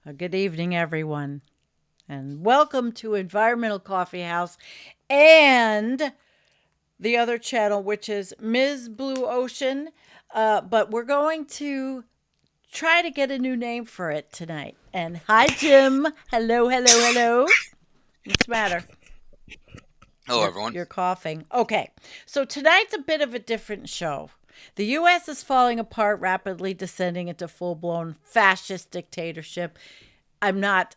Good evening, everyone, and welcome to Environmental Coffee House and the other channel, which is Ms. Blue Ocean. But we're going to try to get a new name for it tonight. And hi, Jim. Hello, hello, hello. What's the matter? Hello, everyone. You're coughing. Okay, so tonight's a bit of a different show. The U.S. is falling apart, rapidly descending into full blown fascist dictatorship.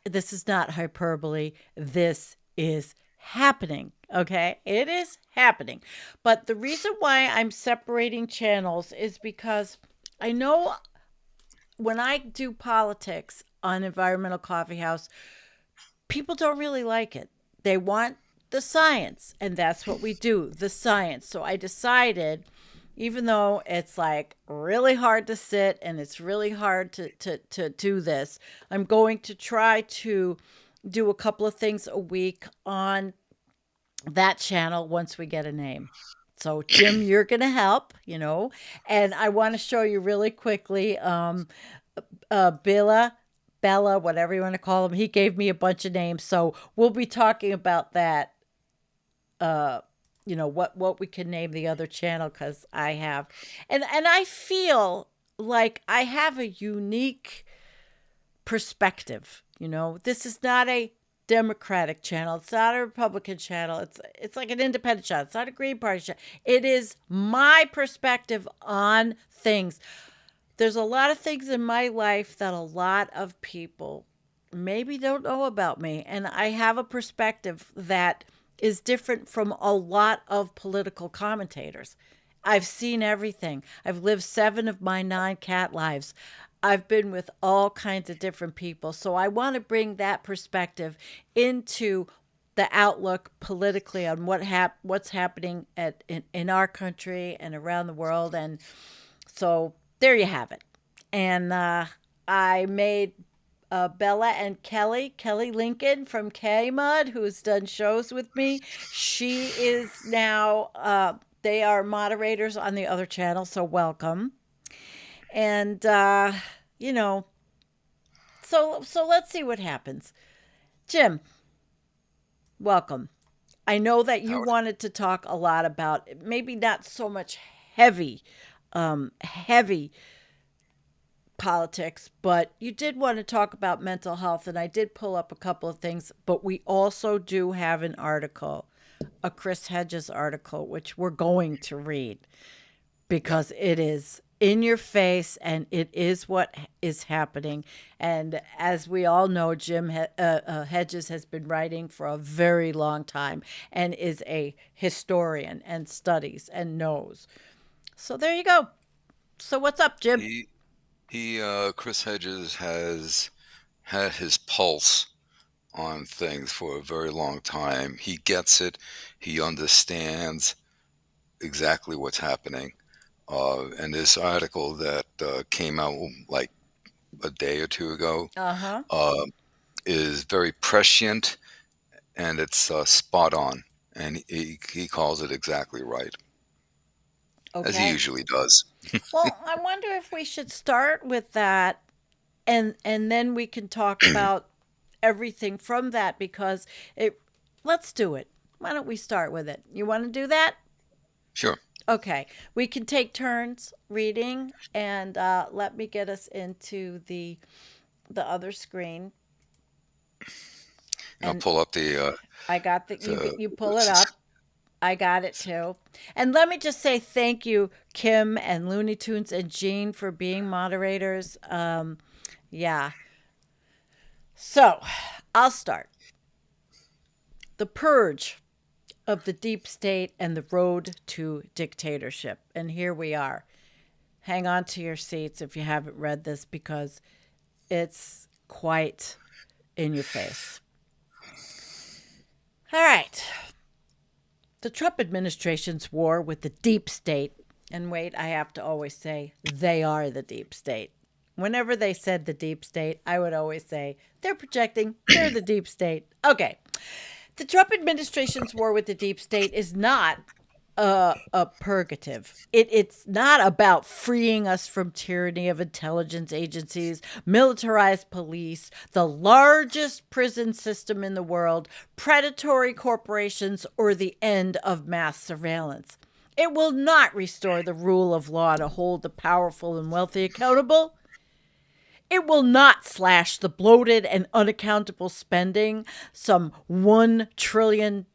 This is not hyperbole. This is happening. Okay. It is happening. But the reason why I'm separating channels is because I know when I do politics on Environmental Coffee House, people don't really like it. They want the science, and that's what we do, the science. So I decided, even though it's like really hard to sit and it's really hard to do this, I'm going to try to do a couple of things a week on that channel once we get a name. So Jim, you're going to help, and I want to show you really quickly. Bella, whatever you want to call him, he gave me a bunch of names. So we'll be talking about that. Uh, what we can name the other channel because I have, and I feel like I have a unique perspective. This is not a Democratic channel. It's not a Republican channel. It's like an independent channel. It's not a Green Party channel. It is my perspective on things. There's a lot of things in my life that a lot of people maybe don't know about me. And I have a perspective that is different from a lot of political commentators. I've seen everything. I've lived 7 of my 9 cat lives. I've been with all kinds of different people. So I want to bring that perspective into the outlook politically on what's happening in our country and around the world. And so there you have it. And I made Bella and Kelly Lincoln from K Mud, who's done shows with me. She is now, they are moderators on the other channel, so welcome. And, you know, so let's see what happens. Jim, welcome. I know that you Howard. wanted to talk a lot about maybe not so much heavy politics, but you did want to talk about mental health, and I did pull up a couple of things, but we also do have an article, a Chris Hedges article, which we're going to read Yep. because it is in your face and it is what is happening. And as we all know, Hedges has been writing for a very long time and is a historian and studies and knows. So there you go. So what's up, Jim? Chris Hedges has had his pulse on things for a very long time. He gets it. He understands exactly what's happening. And this article that came out like a day or two ago Uh-huh. uh, is very prescient and it's spot on. And he calls it exactly right, as he Okay. usually does. Well, I wonder if we should start with that and then we can talk about everything from that because it let's do it. Why don't we start with it? You want to do that? Sure. Okay. We can take turns reading and let me get us into the other screen. I'll And pull up the I got the you pull it up. I got it too. And let me just say thank you, Kim and Looney Tunes and Jean, for being moderators. Yeah. So I'll start. The purge of the deep state and the road to dictatorship. And here we are. Hang on to your seats if you haven't read this because it's quite in your face. All right. The Trump administration's war with the deep state, and wait, I have to always say they are the deep state. Whenever they said the deep state, I would always say they're projecting, they're the deep state. Okay. The Trump administration's war with the deep state is not a purgative. It's not about freeing us from tyranny of intelligence agencies, militarized police, the largest prison system in the world, predatory corporations, or the end of mass surveillance. It will not restore the rule of law to hold the powerful and wealthy accountable. It will not slash the bloated and unaccountable spending, some $1 trillion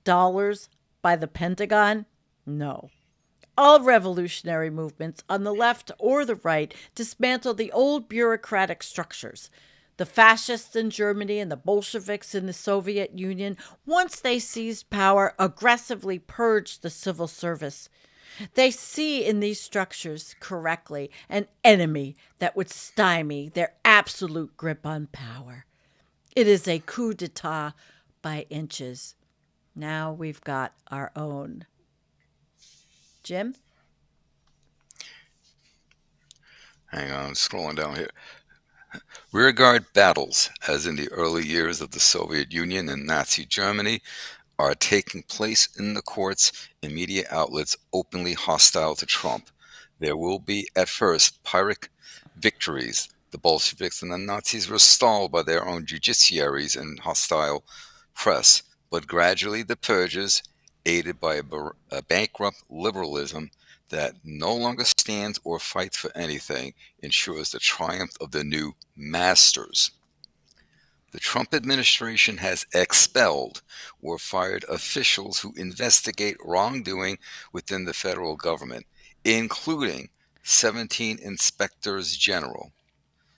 by the Pentagon. No. All revolutionary movements on the left or the right dismantle the old bureaucratic structures. The fascists in Germany and the Bolsheviks in the Soviet Union, once they seized power, aggressively purged the civil service. They see in these structures, correctly, an enemy that would stymie their absolute grip on power. It is a coup d'etat by inches. Now we've got our own. Jim? Hang on, scrolling down here. Rearguard battles, as in the early years of the Soviet Union and Nazi Germany, are taking place in the courts and media outlets openly hostile to Trump. There will be, at first, Pyrrhic victories. The Bolsheviks and the Nazis were stalled by their own judiciaries and hostile press, but gradually the purges, aided by a bankrupt liberalism that no longer stands or fights for anything, ensures the triumph of the new masters. The Trump administration has expelled or fired officials who investigate wrongdoing within the federal government, including 17 inspectors general.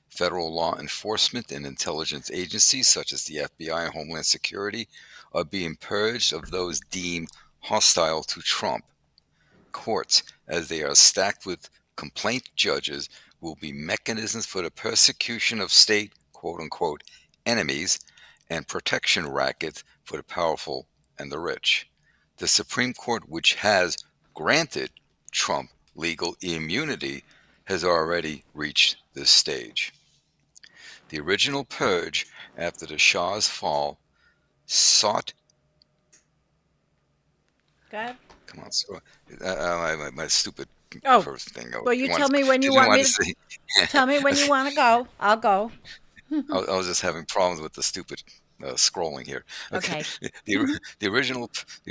Federal law enforcement and intelligence agencies such as the FBI and Homeland Security are being purged of those deemed hostile to Trump. Courts, as they are stacked with complaint judges, will be mechanisms for the persecution of state, quote unquote, enemies and protection rackets for the powerful and the rich. The Supreme Court, which has granted Trump legal immunity, has already reached this stage. The original purge after the Shah's fall sought. Go ahead. Come on, my stupid Oh, first thing. well, you tell me when you Did you want want me to to. say? Tell me when you want to go. I'll go. I was just having problems with the stupid scrolling here. Okay, Okay. the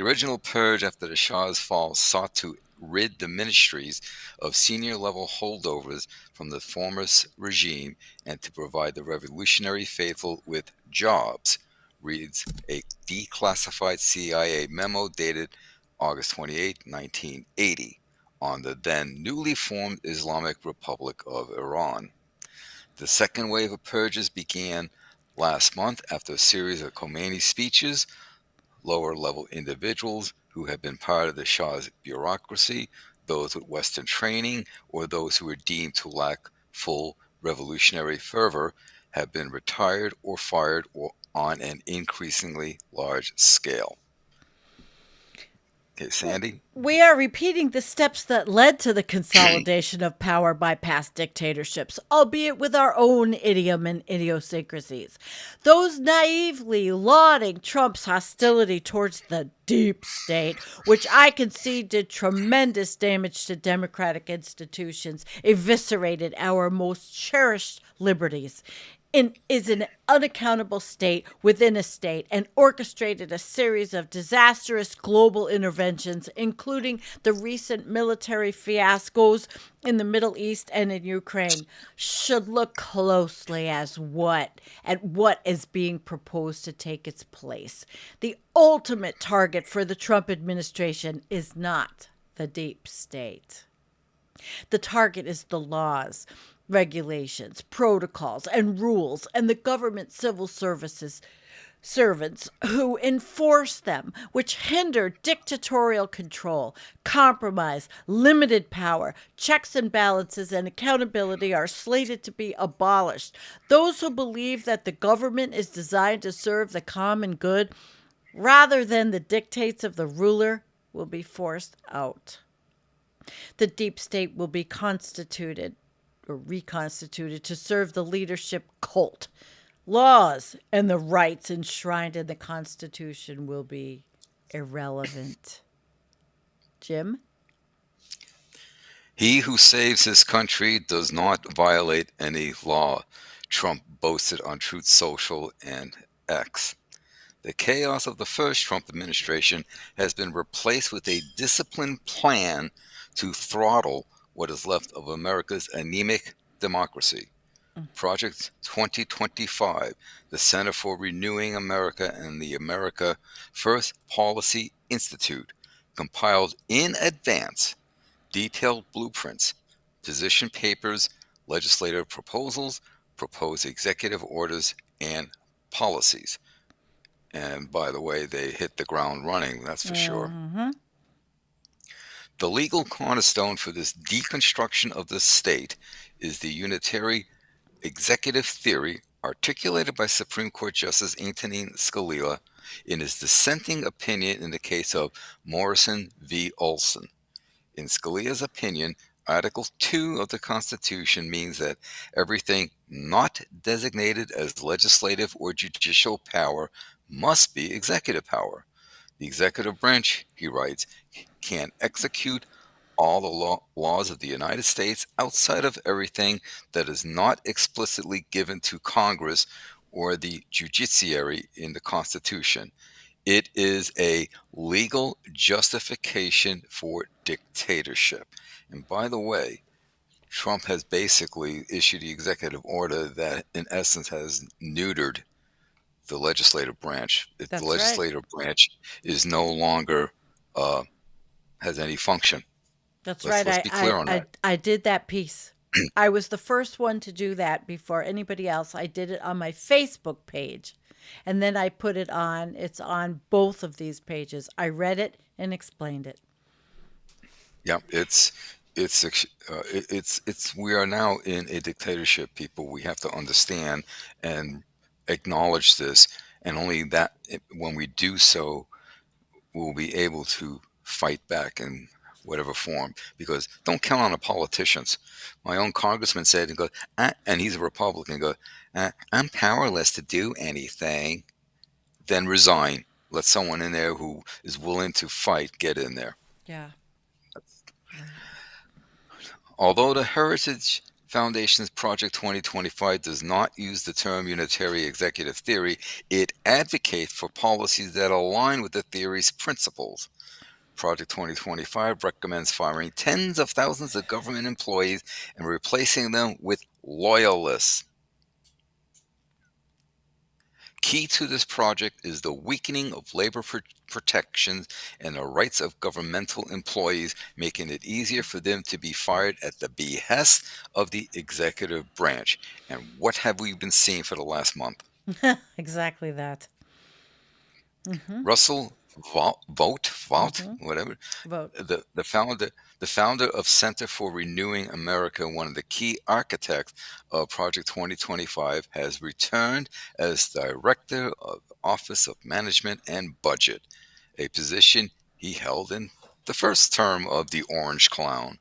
original purge after the Shah's fall sought to rid the ministries of senior level holdovers from the former regime and to provide the revolutionary faithful with jobs, reads a declassified CIA memo dated August 28, 1980, on the then newly formed Islamic Republic of Iran. The second wave of purges began last month after a series of Khomeini speeches. Lower level individuals who had been part of the Shah's bureaucracy, those with Western training, or those who were deemed to lack full revolutionary fervor, have been retired or fired or on an increasingly large scale. Okay, Sandy? We are repeating the steps that led to the consolidation of power by past dictatorships, albeit with our own idiom and idiosyncrasies. Those naively lauding Trump's hostility towards the deep state, which I concede did tremendous damage to democratic institutions, eviscerated our most cherished liberties, is an unaccountable state within a state and orchestrated a series of disastrous global interventions, including the recent military fiascos in the Middle East and in Ukraine, should look closely at what is being proposed to take its place. The ultimate target for the Trump administration is not the deep state. The target is the laws, regulations, protocols, and rules, and the government civil services servants who enforce them, which hinder dictatorial control, compromise, limited power, checks and balances, and accountability are slated to be abolished. Those who believe that the government is designed to serve the common good rather than the dictates of the ruler will be forced out. The deep state will be constituted or reconstituted to serve the leadership cult. Laws and the rights enshrined in the Constitution will be irrelevant. Jim? He who saves his country does not violate any law, Trump boasted on Truth Social and X. The chaos of the first Trump administration has been replaced with a disciplined plan to throttle what is left of America's anemic democracy. Project 2025, the Center for Renewing America and the America First Policy Institute compiled in advance detailed blueprints, position papers, legislative proposals, proposed executive orders, and policies. And by the way, they hit the ground running, that's for sure. Mm-hmm. The legal cornerstone for this deconstruction of the state is the unitary executive theory articulated by Supreme Court Justice Antonin Scalia in his dissenting opinion in the case of Morrison v. Olson. In Scalia's opinion, Article 2 of the Constitution means that everything not designated as legislative or judicial power must be executive power. The executive branch, he writes, can execute all the laws of the United States outside of everything that is not explicitly given to Congress or the judiciary in the Constitution. It is a legal justification for dictatorship. And by the way, Trump has basically issued the executive order that, in essence, has neutered the legislative branch. The That's right. legislative branch is no longer has any function. That's Let's right. let's I, be I, clear on I, that. I did that piece. I was the first one to do that before anybody else. I did it on my Facebook page. And then I put it on, it's on both of these pages. I read it and explained it. Yeah, it's we are now in a dictatorship, people. We have to understand and acknowledge this, and only that when we do so, we'll be able to fight back in whatever form. Because don't count on the politicians. My own congressman said, and go, and he's a Republican. Go, I'm powerless to do anything. Then resign. Let someone in there who is willing to fight get in there. Yeah. Right. Although the Heritage Foundation's Project 2025 does not use the term unitary executive theory, it advocates for policies that align with the theory's principles. Project 2025 recommends firing tens of thousands of government employees and replacing them with loyalists. Key to this project is the weakening of labor protections and the rights of governmental employees, making it easier for them to be fired at the behest of the executive branch. And what have we been seeing for the last month? Exactly that. Mm-hmm. Russell Vought, Mm-hmm. whatever, Vote. the founder of Center for Renewing America, one of the key architects of Project 2025, has returned as director of Office of Management and Budget, a position he held in the first term of the Orange Clown.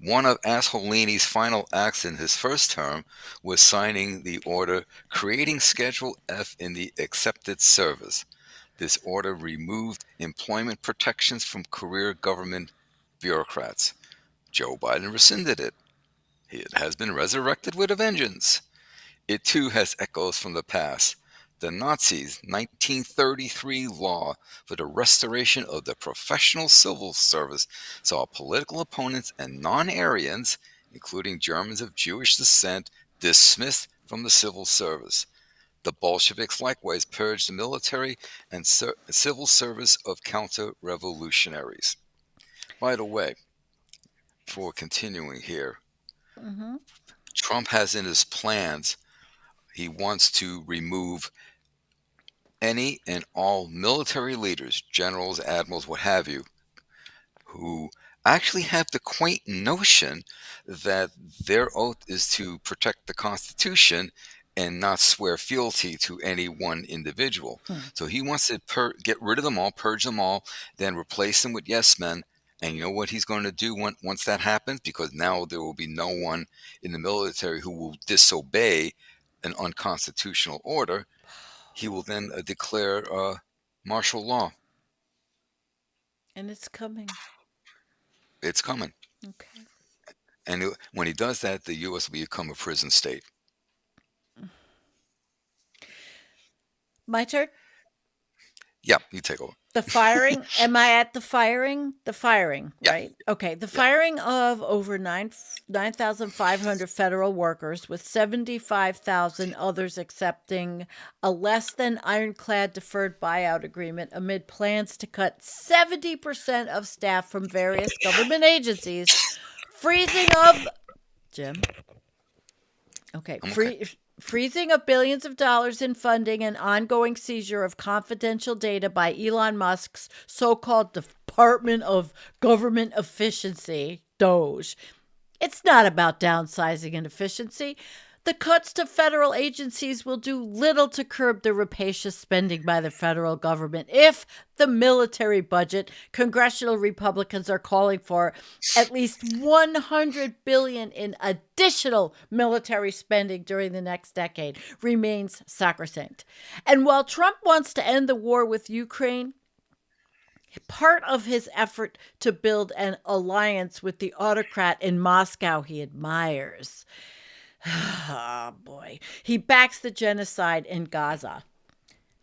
One of Assolini's final acts in his first term was signing the order creating Schedule F in the accepted service. This order removed employment protections from career government bureaucrats. Joe Biden rescinded it. It has been resurrected with a vengeance. It too has echoes from the past. The Nazis' 1933 law for the restoration of the professional civil service saw political opponents and non Aryans, including Germans of Jewish descent, dismissed from the civil service. The Bolsheviks likewise purged the military and civil service of counter revolutionaries. By the way, before continuing here, Mm-hmm. Trump has in his plans, he wants to remove any and all military leaders, generals, admirals, what have you, who actually have the quaint notion that their oath is to protect the Constitution and not swear fealty to any one individual. Hmm. So he wants to get rid of them all, purge them all, then replace them with yes men. And you know what he's going to do once that happens? Because now there will be no one in the military who will disobey an unconstitutional order. He will then declare martial law. And it's coming. It's coming. Okay. And when he does that, the U.S. will become a prison state. My turn. Yeah, you take over. The firing, am I at the firing? The firing, Yeah, right? Okay, the yeah. firing of over 9,500 federal workers, with 75,000 others accepting a less than ironclad deferred buyout agreement amid plans to cut 70% of staff from various government agencies, freezing of Jim. Okay, I'm okay. freezing of billions of dollars in funding and ongoing seizure of confidential data by Elon Musk's so-called Department of Government Efficiency, DOGE. It's not about downsizing and efficiency. The cuts to federal agencies will do little to curb the rapacious spending by the federal government. If the military budget, congressional Republicans are calling for at least 100 billion in additional military spending during the next decade, remains sacrosanct. And while Trump wants to end the war with Ukraine, part of his effort to build an alliance with the autocrat in Moscow he admires. Oh boy. He backs the genocide in Gaza.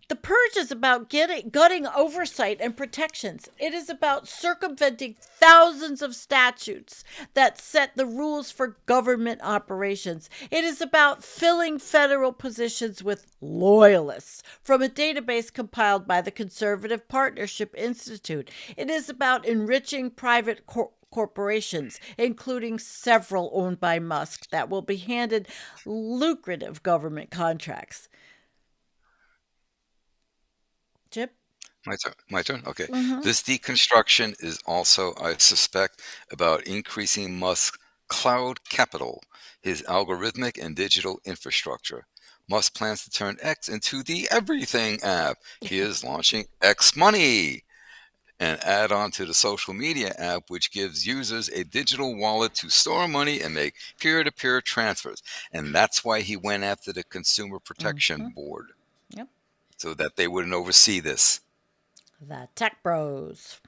The purge is about gutting oversight and protections. It is about circumventing thousands of statutes that set the rules for government operations. It is about filling federal positions with loyalists from a database compiled by the Conservative Partnership Institute. It is about enriching private corporations, including several owned by Musk, that will be handed lucrative government contracts. Chip? My turn. My turn. Okay. Mm-hmm. This deconstruction is also, I suspect, about increasing Musk's cloud capital, his algorithmic and digital infrastructure. Musk plans to turn X into the everything app. He is launching X Money, an add on to the social media app, which gives users a digital wallet to store money and make peer to peer transfers. And that's why he went after the Consumer Mm-hmm. Protection Board, Yep. so that they wouldn't oversee this. The Tech Bros.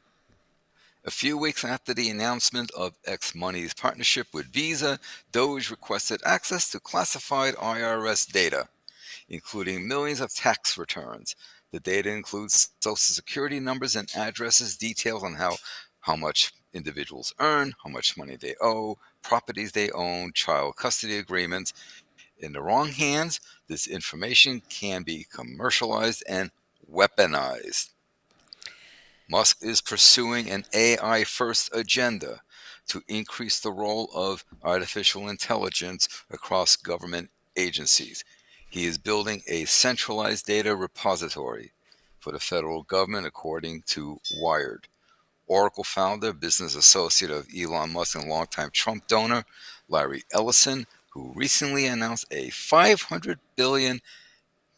A few weeks after the announcement of X Money's partnership with Visa, Doge requested access to classified IRS data, including millions of tax returns. The data includes social security numbers and addresses, details on how much individuals earn, how much money they owe, properties they own, child custody agreements. In the wrong hands, this information can be commercialized and weaponized. Musk is pursuing an AI first agenda to increase the role of artificial intelligence across government agencies. He is building a centralized data repository for the federal government, according to Wired. Oracle founder, business associate of Elon Musk, and longtime Trump donor Larry Ellison, who recently announced a $500 billion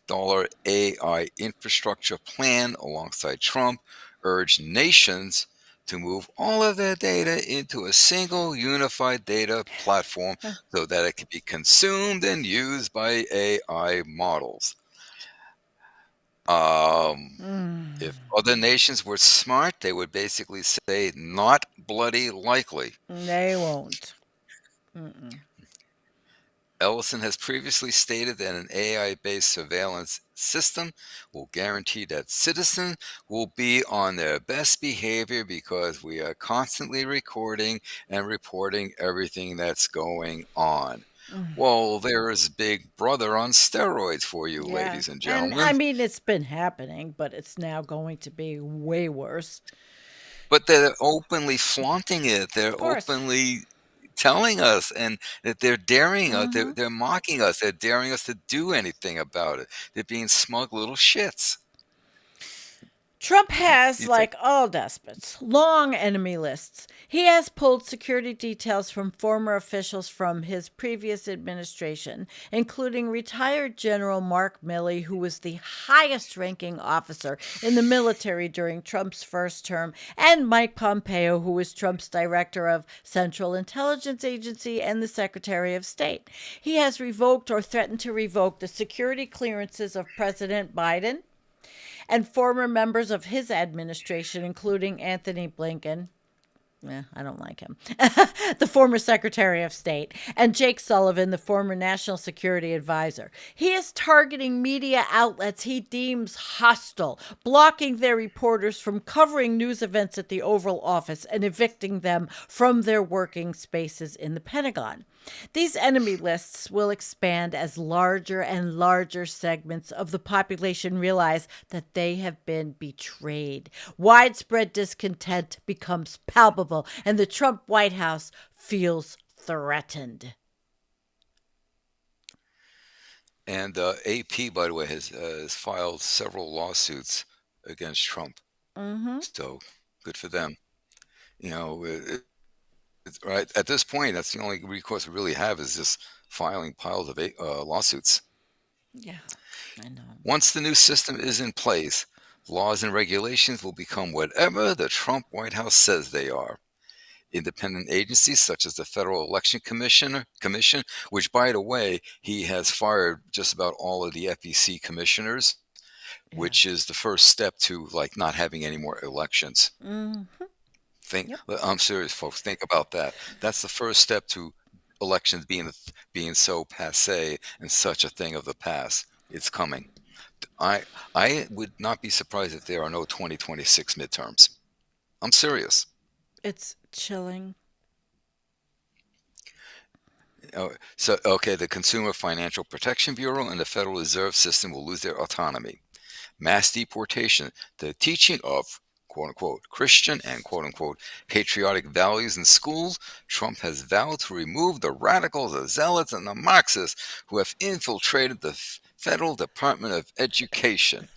AI infrastructure plan alongside Trump, urged nations to move all of their data into a single unified data platform so that it can be consumed and used by AI models. If Mm. other nations were smart, they would basically say, not bloody likely. They won't. Mm-mm. Ellison has previously stated that an AI-based surveillance system will guarantee that citizens will be on their best behavior because we are constantly recording and reporting everything that's going on. Mm. Well, there is Big Brother on steroids for you, Yeah. ladies and And I gentlemen. mean, it's been happening, but it's now going to be way worse. But they're openly flaunting it. Of They're course. openly telling us, and that they're daring us. Mm-hmm. They're mocking us. They're daring us to do anything about it. They're being smug little shits. Trump has, You think? like all despots, long enemy lists. He has pulled security details from former officials from his previous administration, including retired General Mark Milley, who was the highest ranking officer in the military during Trump's first term, and Mike Pompeo, who was Trump's director of Central Intelligence Agency and the Secretary of State. He has revoked or threatened to revoke the security clearances of President Biden and former members of his administration, including Anthony Blinken. I don't like him. The former Secretary of State, and Jake Sullivan, the former National Security Advisor. He is targeting media outlets he deems hostile, blocking their reporters from covering news events at the Oval Office and evicting them from their working spaces in the Pentagon. These enemy lists will expand as larger and larger segments of the population realize that they have been betrayed. Widespread discontent becomes palpable, and the Trump White House feels threatened. And AP, by the way, has filed several lawsuits against Trump. Mm-hmm. So good for them. You know, right at this point, that's the only recourse we really have is just filing piles of lawsuits. Yeah, I know. Once the new system is in place, laws and regulations will become whatever the Trump White House says they are. Independent agencies such as the Federal Election Commission, which, by the way, he has fired just about all of the FEC commissioners, Yeah. which is the first step to like not having any more elections. Mm-hmm. Yep. I'm serious, folks. Think about that. That's the first step to elections being so passé and such a thing of the past. It's coming. I would not be surprised if there are no 2026 midterms. I'm serious. It's chilling. So, okay, the Consumer Financial Protection Bureau and the Federal Reserve System will lose their autonomy. Mass deportation, the teaching of quote unquote Christian and quote unquote patriotic values in schools. Trump has vowed to remove the radicals, the zealots, and the Marxists who have infiltrated the Federal Department of Education,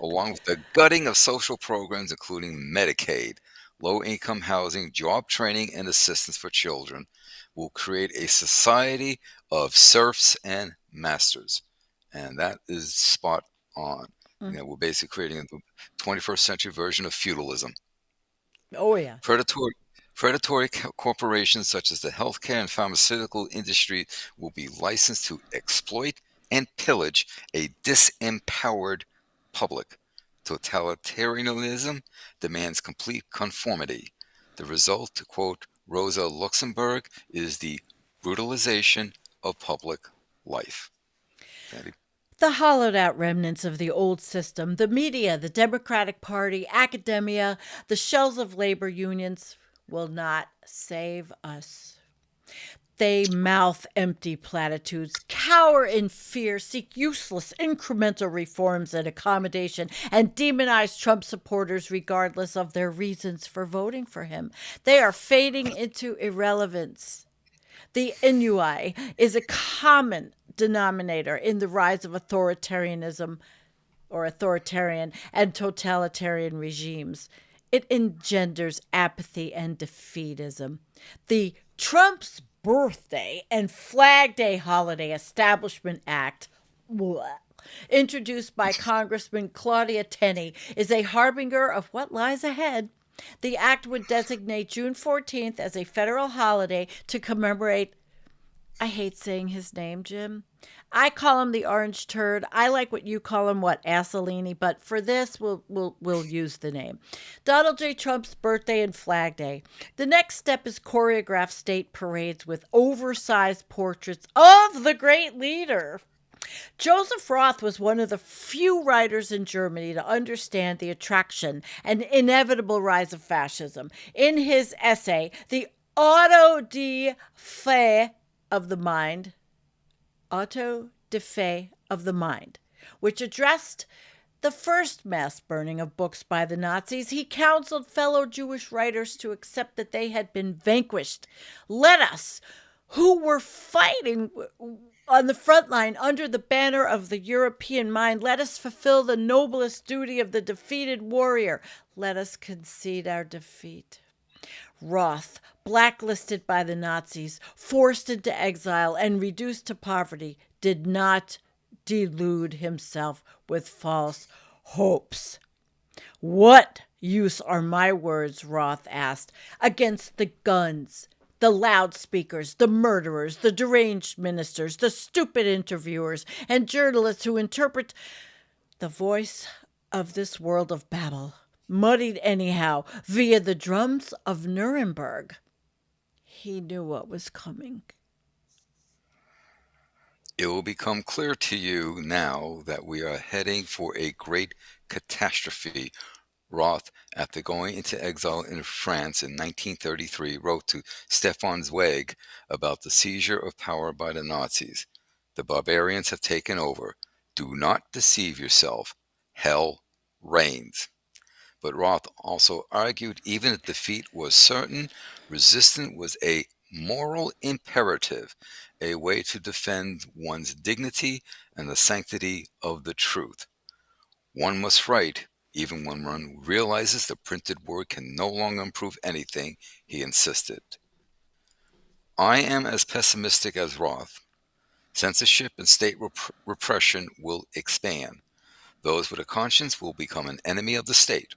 along with the gutting of social programs, including Medicaid, low-income housing, job training, and assistance for children. Will create a society of serfs and masters. And that is spot on. We're basically creating a 21st century version of feudalism. Oh, yeah. Predatory corporations such as the healthcare and pharmaceutical industry will be licensed to exploit and pillage a disempowered public. Totalitarianism demands complete conformity. The result, to quote Rosa Luxemburg, is the brutalization of public life. Sandy? The hollowed out remnants of the old system, the media, the Democratic Party, academia, the shells of labor unions will not save us. They mouth empty platitudes, cower in fear, seek useless incremental reforms and accommodation, and demonize Trump supporters regardless of their reasons for voting for him. They are fading into irrelevance. The ennui is a common denominator in the rise of authoritarianism or authoritarian and totalitarian regimes. It engenders apathy and defeatism. The Trump's Birthday and Flag Day Holiday Establishment Act, introduced by Congressman Claudia Tenney, is a harbinger of what lies ahead. The act would designate June 14th as a federal holiday to commemorate, I hate saying his name, Jim. I call him the orange turd. I like what you call him, Assolini, but for this, we'll use the name. Donald J. Trump's birthday and Flag Day. The next step is choreographed state parades with oversized portraits of the great leader. Joseph Roth was one of the few writers in Germany to understand the attraction and inevitable rise of fascism. In his essay, The Auto-de-Fe of the Mind, which addressed the first mass burning of books by the Nazis, he counseled fellow Jewish writers to accept that they had been vanquished. Let us, who were fighting on the front line under the banner of the European mind, let us fulfill the noblest duty of the defeated warrior. Let us concede our defeat. Roth, blacklisted by the Nazis, forced into exile, and reduced to poverty, did not delude himself with false hopes. What use are my words, Roth asked, against the guns, the loudspeakers, the murderers, the deranged ministers, the stupid interviewers, and journalists who interpret the voice of this world of Babel, muddied anyhow via the drums of Nuremberg. He knew what was coming. It will become clear to you now that we are heading for a great catastrophe. Roth, after going into exile in France in 1933, wrote to Stefan Zweig about the seizure of power by the Nazis. The barbarians have taken over. Do not deceive yourself. Hell reigns. But Roth also argued even if defeat was certain, resistance was a moral imperative, a way to defend one's dignity and the sanctity of the truth. One must write, even when one realizes the printed word can no longer improve anything, he insisted. I am as pessimistic as Roth. Censorship and state repression will expand. Those with a conscience will become an enemy of the state.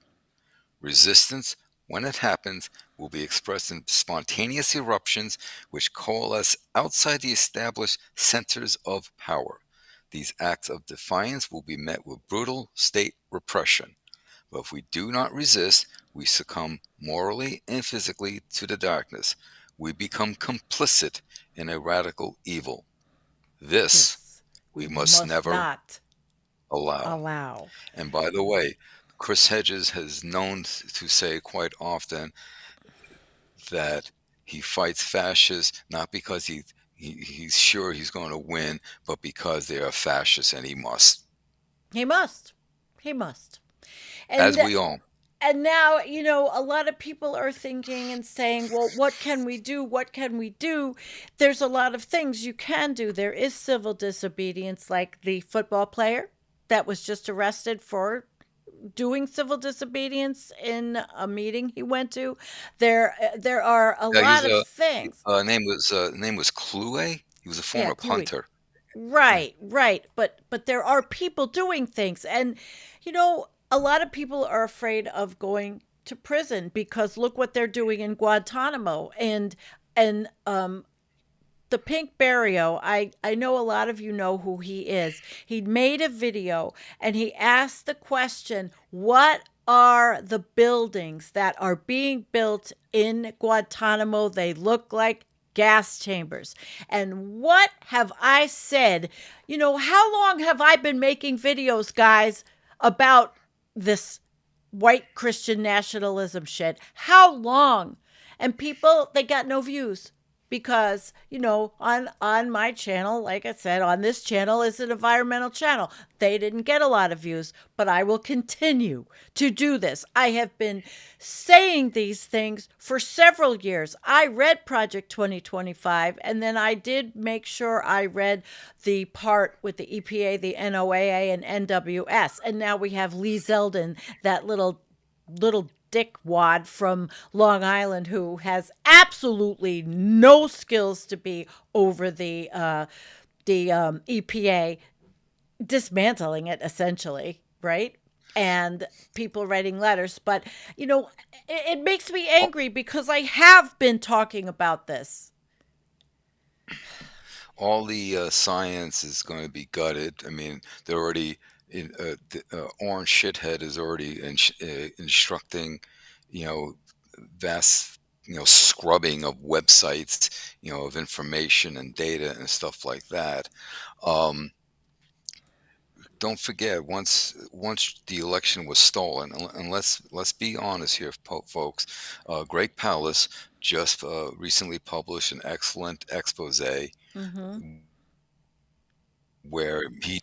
Resistance, when it happens, will be expressed in spontaneous eruptions which coalesce outside the established centers of power. These acts of defiance will be met with brutal state repression. But if we do not resist, we succumb morally and physically to the darkness. We become complicit in a radical evil. This This we we must must never not allow. allow. And by the way, Chris Hedges has known to say quite often that he fights fascists not because he's sure he's going to win, but because they are fascists and he must, He must. He must. as And we all. and now, a lot of people are thinking and saying, well, what can we do? What can we do? There's a lot of things you can do. There is civil disobedience, like the football player that was just arrested for doing civil disobedience in a meeting he went to. There are a Yeah, lot of things. name was Clue. He was a Yeah, former Chloe. punter. Yeah. Right, right. But there are people doing things, and a lot of people are afraid of going to prison because look what they're doing in Guantanamo, and the Pink Barrio. I know a lot of you know who he is. He made a video and he asked the question, what are the buildings that are being built in Guantanamo? They look like gas chambers. And what have I said? How long have I been making videos, guys, about this white Christian nationalism shit? How long? And people, they got no views because on my channel, like I said, on this channel is an environmental channel. They didn't get a lot of views, but I will continue to do this. I have been saying these things for several years. I read Project 2025, and then I did make sure I read the part with the EPA, the NOAA, and NWS, and now we have Lee Zeldin, that little dickwad from Long Island who has absolutely no skills to be over the EPA, dismantling it essentially, right? And people writing letters, but it makes me angry because I have been talking about this. All the science is going to be gutted. I mean, they're already the Orange Shithead is already instructing, you know, vast, scrubbing of websites, of information and data and stuff like that. Um, don't forget, once the election was stolen, and let's be honest here, folks. Greg Palast just recently published an excellent expose Mm-hmm. where he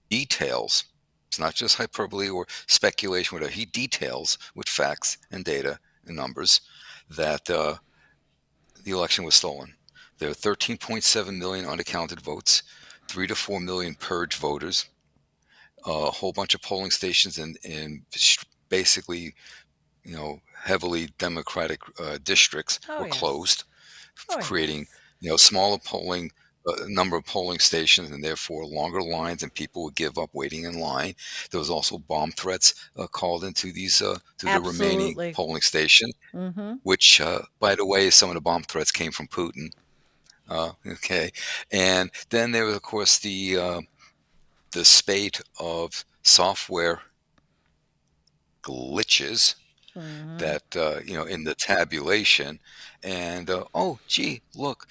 details, it's not just hyperbole or speculation, whatever, he details with facts and data and numbers that the election was stolen. There are 13.7 million unaccounted votes, 3 to 4 million purge voters, a whole bunch of polling stations in basically, heavily Democratic districts Oh were yes. closed, Oh creating, yes. smaller polling number of polling stations and therefore longer lines, and people would give up waiting in line. There was also bomb threats called into these to the remaining Absolutely. polling station, Mm-hmm. which, by the way, some of the bomb threats came from Putin. Okay, and then there was, of course, the spate of software glitches Hmm. that in the tabulation, and oh gee, look,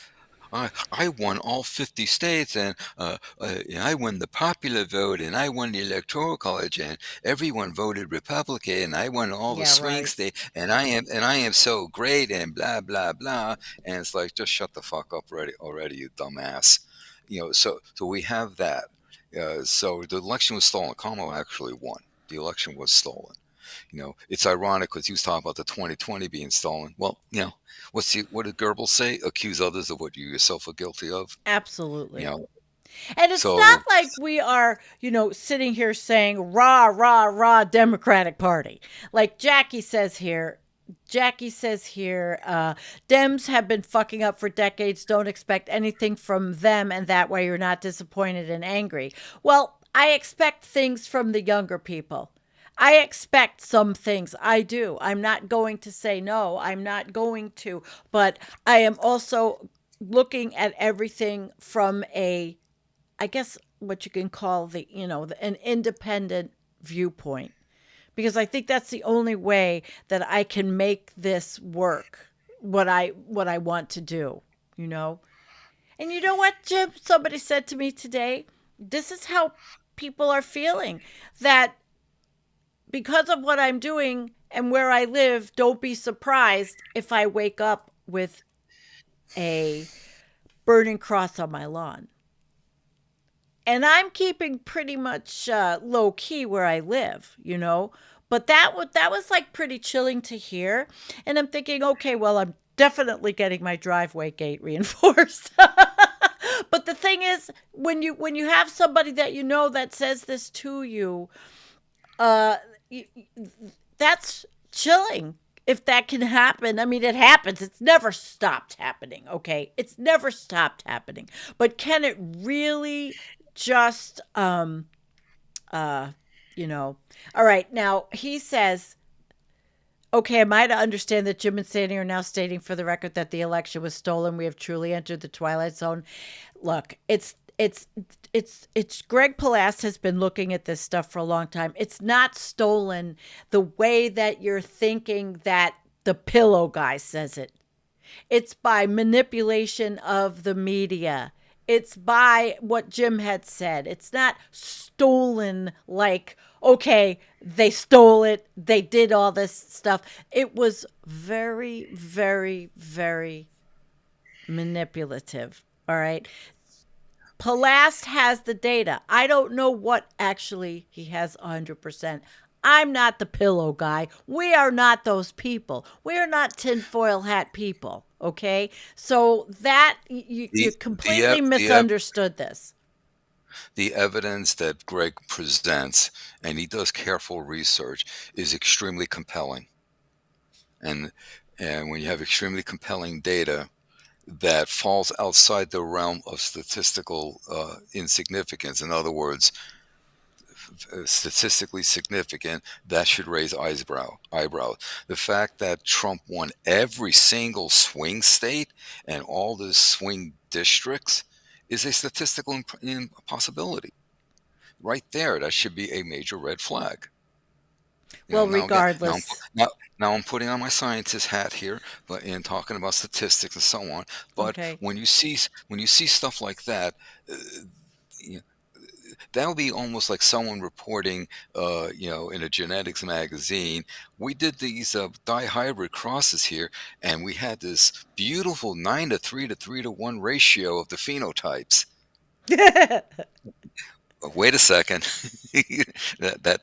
I won all 50 states, and I won the popular vote, and I won the electoral college, and everyone voted Republican, and I won all the Yeah, swing right. states, and I am so great, and blah blah blah. And it's like, just shut the fuck up already, you dumbass. So we have that. So the election was stolen. Kamala actually won. The election was stolen. It's ironic because you was talking about the 2020 being stolen. Well, what did Goebbels say? Accuse others of what you yourself are guilty of. You Absolutely. know, And it's not so like we are, sitting here saying rah, rah, rah, Democratic Party. Like Jackie says here, Dems have been fucking up for decades. Don't expect anything from them, and that way you're not disappointed and angry. Well, I expect things from the younger people. I expect some things. I do. I'm not going to say no. I'm not going to. But I am also looking at everything from I guess what you can call an independent viewpoint, because I think that's the only way that I can make this work, what I want to do, you know. And you know what, Jim? Somebody said to me today, this is how people are feeling, that because of what I'm doing and where I live, don't be surprised if I wake up with a burning cross on my lawn. And I'm keeping pretty much low key where I live, But that was like pretty chilling to hear, and I'm thinking, okay, well, I'm definitely getting my driveway gate reinforced. But the thing is, when you have somebody that that says this to you, uh, that's chilling. If that can happen, I mean, it happens. It's never stopped happening, okay? It's never stopped happening. But can it really just, uh, you know? All right. Now, he says, okay, am I to understand that Jim and Sandy are now stating for the record that the election was stolen? We have truly entered the twilight zone. Look, it's Greg Palast has been looking at this stuff for a long time. It's not stolen the way that you're thinking that the pillow guy says it. It's by manipulation of the media. It's by what Jim had said. It's not stolen like, okay, they stole it, they did all this stuff. It was very, very, very manipulative. All right. Palast has the data. I don't know what actually he has 100%. I'm not the pillow guy. We are not those people. We are not tinfoil hat people. Okay. So that you the the completely ev- the ev- misunderstood this. the evidence that Greg presents, and he does careful research, is extremely compelling. And when you have extremely compelling data that falls outside the realm of statistical insignificance, in other words, statistically significant, that should raise eyebrows. The fact that Trump won every single swing state and all the swing districts is a statistical impossibility. Right there, that should be a major red flag. Well, Now again, regardless. now I'm putting on my scientist hat here, but in talking about statistics and so on. But Okay. when you see stuff like that, uh, you that would be almost like someone reporting, in a genetics magazine, we did these dihybrid crosses here, and we had this beautiful 9 to 3 to 3 to 1 ratio of the phenotypes. Wait a second,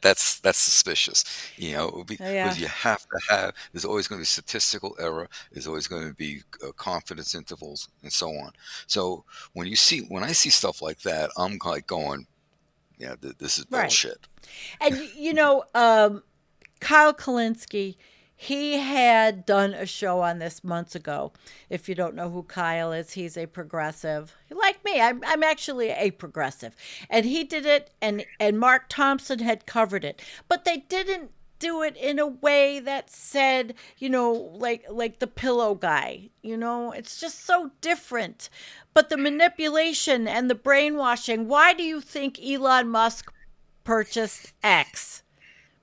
that's suspicious, because Yeah. you have to have. There's always going to be statistical error. There's always going to be confidence intervals, and so on. So when I see stuff like that, I'm like going, yeah, this is Right. bullshit. And Kyle Kalinske, he had done a show on this months ago. If you don't know who Kyle is, he's a progressive. Like me, I'm actually a progressive. And he did it, and Mark Thompson had covered it. But they didn't do it in a way that said, like the pillow guy. It's just so different. But the manipulation and the brainwashing, why do you think Elon Musk purchased X?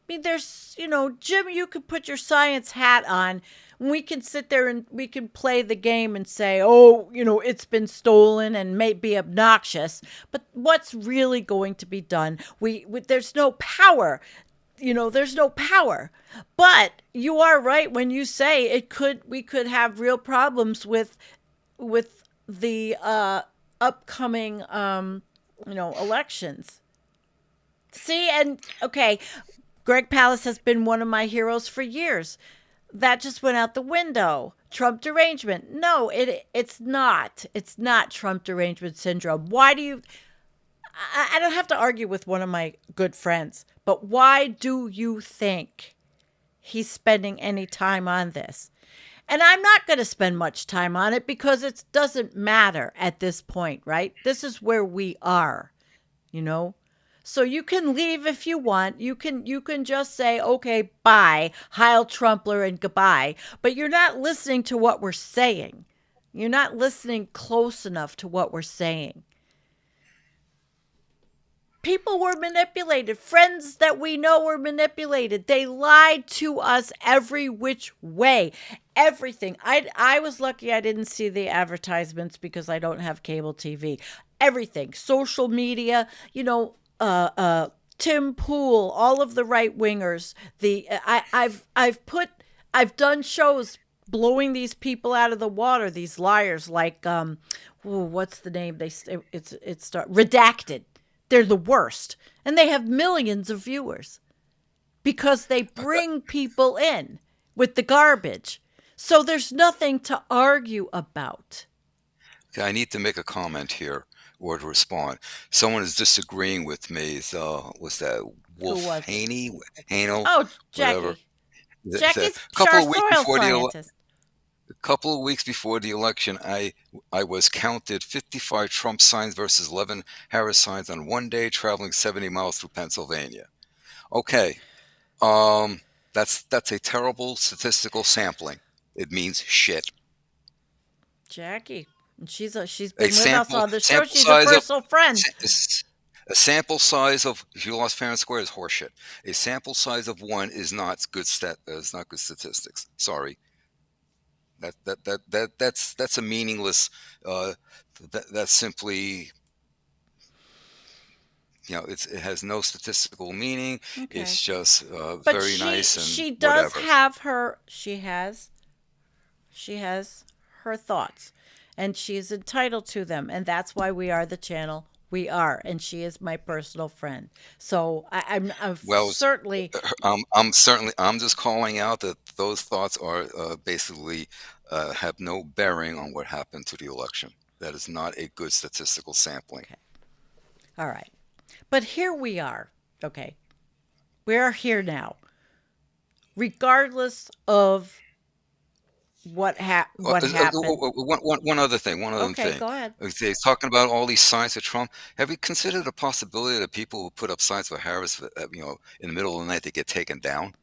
mean, there's, Jim, you could put your science hat on. We can sit there and we can play the game and say, oh, it's been stolen and may be obnoxious. But what's really going to be done? There's no power. There's no power. But you are right when you say we could have real problems with the upcoming elections. See, and okay, Greg Palast has been one of my heroes for years. That just went out the window. Trump derangement. No, it's not. It's not Trump derangement syndrome. Why do you I don't have to argue with one of my good friends, but why do you think he's spending any time on this? And I'm not going to spend much time on it because it doesn't matter at this point, right? This is where we are, you know? So you can leave if you want. You can just say, okay, bye, Heil Trumpler and goodbye. But you're not listening to what we're saying. You're not listening close enough to what we're saying. People were manipulated. Friends that we know were manipulated. They lied to us every which way. Everything. I was lucky I didn't see the advertisements because I don't have cable TV. Everything. Social media, Tim Pool, all of the right wingers. I've done shows blowing these people out of the water. These liars, like what's the name? It's Redacted. They're the worst, and they have millions of viewers because they bring people in with the garbage. So there's nothing to argue about. Okay, I need to make a comment here or to respond. Someone is disagreeing with me. Was that Who Wolf was it? Haney, Hanel, Oh, whatever? Jackie. A Jackie's couple our of weeks soil before scientist. a couple of weeks before the election, I was counted 55 Trump signs versus 11 Harris signs on one day, traveling 70 miles through Pennsylvania. Okay, um, that's a terrible statistical sampling. It means shit. Jackie. And she's A been with us on the show. sample She's a size of personal friend. sa- s- a sample size of if you lost fair and square is horseshit. A sample size of one is not good statistics. Sorry. That's a meaningless. Uh, that's simply it has no statistical meaning. Okay. It's just But very she nice and she does whatever. have her she has her thoughts, and she is entitled to them, and that's why we are the channel we are, and she is my personal friend. So I'm Well, certainly I'm just calling out that those thoughts are basically have no bearing on what happened to the election. That is not a good statistical sampling. okay. All right. But here we are. Okay. We are here now, regardless of what happened. One other thing. One other Okay, thing. go ahead. Okay, talking about all these signs for Trump. Have you considered the possibility that people who put up signs for Harris, in the middle of the night, they get taken down?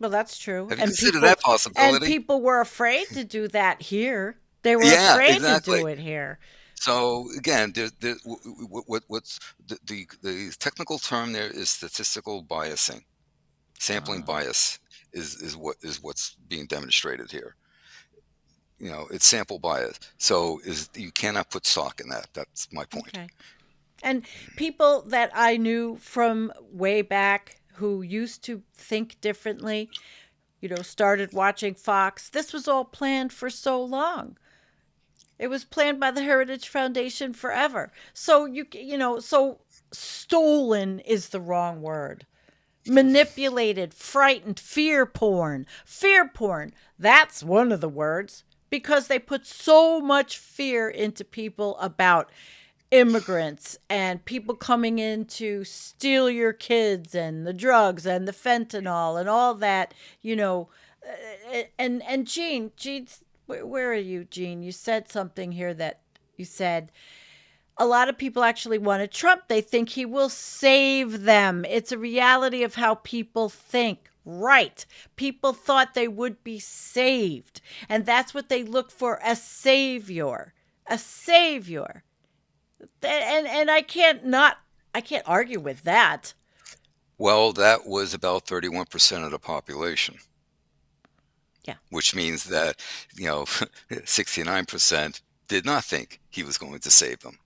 Well, that's true. Have you And considered people that and possibility? people were afraid to do that here. They were Yeah, afraid to exactly. do it here. So again, what's the technical term there is statistical biasing. Sampling Uh, bias is what's being demonstrated here. It's sample bias. So you cannot put stock in that. That's my point. okay. And people that I knew from way back who used to think differently, started watching Fox. This was all planned for so long. It was planned by the Heritage Foundation forever. So so stolen is the wrong word. Manipulated, frightened, fear porn. Fear porn. That's one of the words because they put so much fear into people about immigrants and people coming in to steal your kids and the drugs and the fentanyl and all that, and Jean's where are you, Jean? You said something here that you said a lot of people actually wanted Trump. They think he will save them. It's a reality of how people think. Right. People thought they would be saved. And that's what they look for, a savior. A savior. And I can't argue with that. Well, that was about 31% of the population, Yeah. which means that, 69% did not think he was going to save them.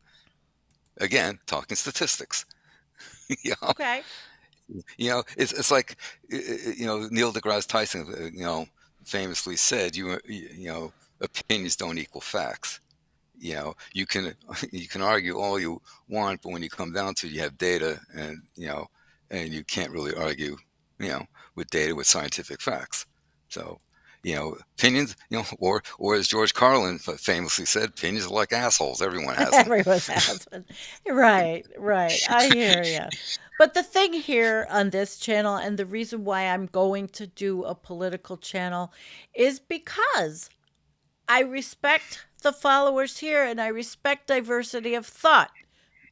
Again, talking statistics. you know, Okay. it's like, Neil deGrasse Tyson, famously said, opinions don't equal facts. You can you can argue all you want, but when you come down to it, you have data, and you can't really argue, you know, with data with scientific facts. So, opinions, or as George Carlin famously said, opinions are like assholes. Everyone has them. Everyone has one. Right, right. I hear you. But the thing here on this channel, and the reason why I'm going to do a political channel, is because I respect the followers here and I respect diversity of thought.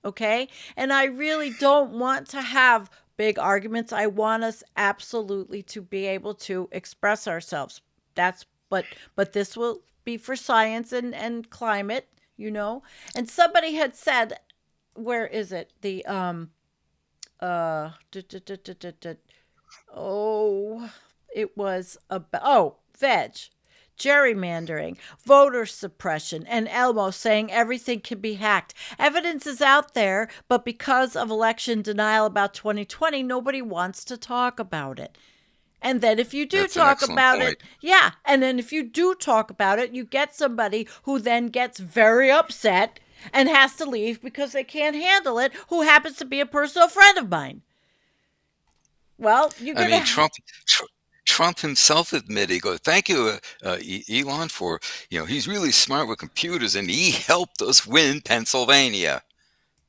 Okay. And I really don't want to have big arguments. I want us absolutely to be able to express ourselves. That's but this will be for science and climate, you know. And somebody had said, where is it? The duh, duh, duh, duh, duh, duh. Oh, it was about, veg, gerrymandering, voter suppression, and Elmo saying everything can be hacked. Evidence is out there, but because of election denial about 2020, nobody wants to talk about it. And then if you do That's an talk excellent about it, point. yeah, and then if you do talk about it, you get somebody who then gets very upset and has to leave because they can't handle it, who happens to be a personal friend of mine. Well, you're I mean, gonna. Trump himself admitted, he goes, "Thank you, Elon, for he's really smart with computers, and he helped us win Pennsylvania,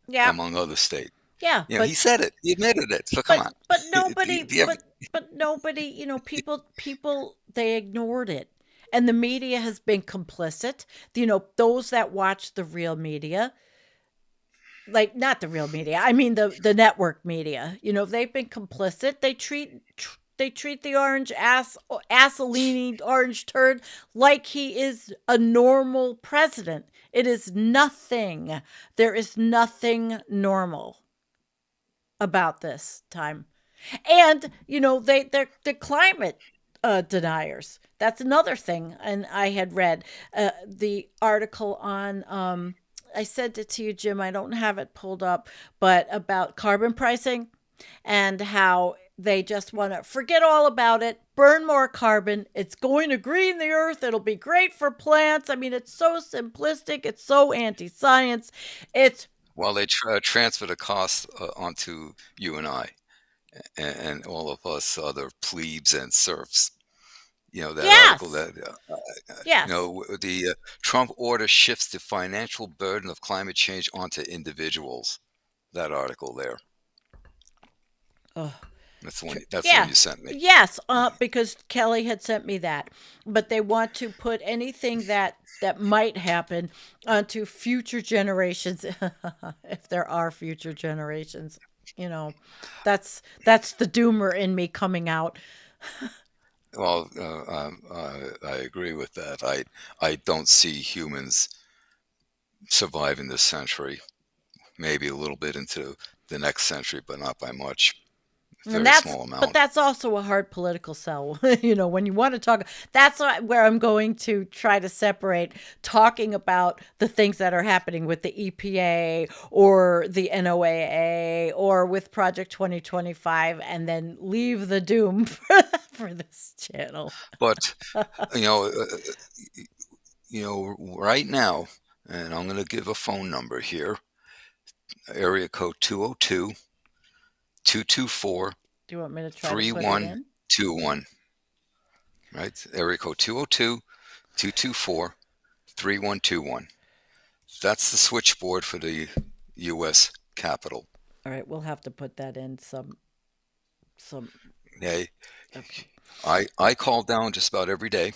Yeah, among other states." yeah, He said it. He admitted it. So come but on. but Do nobody, you have, but nobody, people they ignored it, and the media has been complicit. Those that watch the real media, like not the real media, I mean the network media. They've been complicit. They treat the orange Assolini orange turd like he is a normal president. It is nothing. There is nothing normal about this time. And they're the climate deniers. That's another thing. And I had read the article on. I sent it to you, Jim. I don't have it pulled up, but about carbon pricing and how they just want to forget all about it, burn more carbon. It's going to green the earth. It'll be great for plants. I mean, it's so simplistic. It's so anti-science. It's well, they transfer the cost onto you and I, and all of us other plebes and serfs. That article yes, that yes. the Trump order shifts the financial burden of climate change onto individuals. That article there. Oh, That's the one. That's the one yeah. you sent me. Yes, because Kelly had sent me that. But they want to put anything that might happen onto future generations, if there are future generations. You know, that's the doomer in me coming out. Well, I agree with that. I don't see humans surviving this century. Maybe a little bit into the next century, but not by much. And Very that's small but amount. that's also a hard political sell. When you want to talk, that's where I'm going to try to separate talking about the things that are happening with the EPA or the NOAA or with Project 2025, and then leave the doom for this channel. But you know, uh, right now, and I'm going to give a phone number here, area code 202 224 Do you want me to try to put it in? 3121. Right? Area code 202 224 3121. That's the switchboard for the U.S. Capitol. All right, we'll have to put that in some. Okay. Okay. I call down just about every day.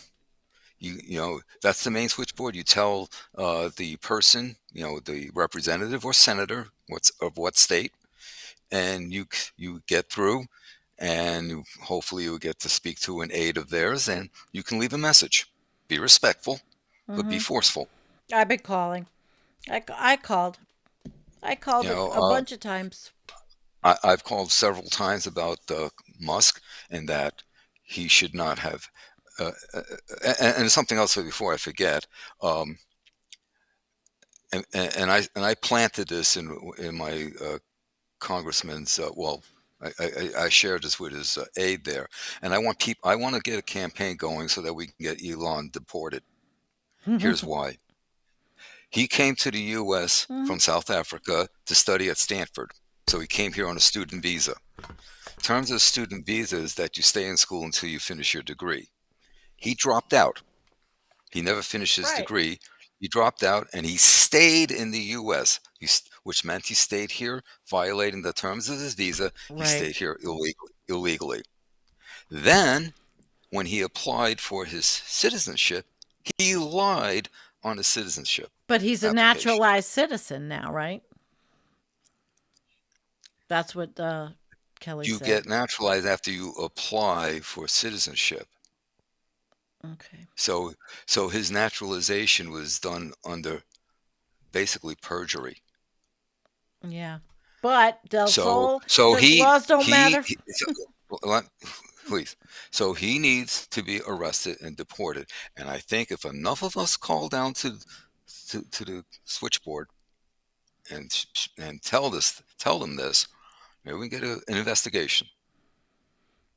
That's the main switchboard. You tell the person, the representative or senator, what state, and you get through, and hopefully you get to speak to an aide of theirs, and you can leave a message. Be respectful, but be Mhm. forceful. I've been calling. I called. I You called know, a bunch of times. I've called several times about Musk and that he should not have. And something else before I forget. Um, and I planted this in my congressman's. Well, I shared this with his aide there, and I want to get a campaign going so that we can get Elon deported. Here's why. He came to the U.S. Mhm. from South Africa to study at Stanford. So he came here on a student visa. Terms of student visa is that you stay in school until you finish your degree. He dropped out. He never finished his Right. degree. He dropped out and he stayed in the U.S., which meant he stayed here violating the terms of his visa. He Right. stayed here illegally. Then, when he applied for his citizenship, he lied on his citizenship But he's a application. naturalized citizen now, right? That's what Kelly You said. get naturalized after you apply for citizenship. Okay. So, so his naturalization was done under basically perjury. Yeah. But Del So, Sol so says he laws don't he, matter. he so, please. So he needs to be arrested and deported. And I think if enough of us call down to the switchboard and tell them this, maybe we can get an investigation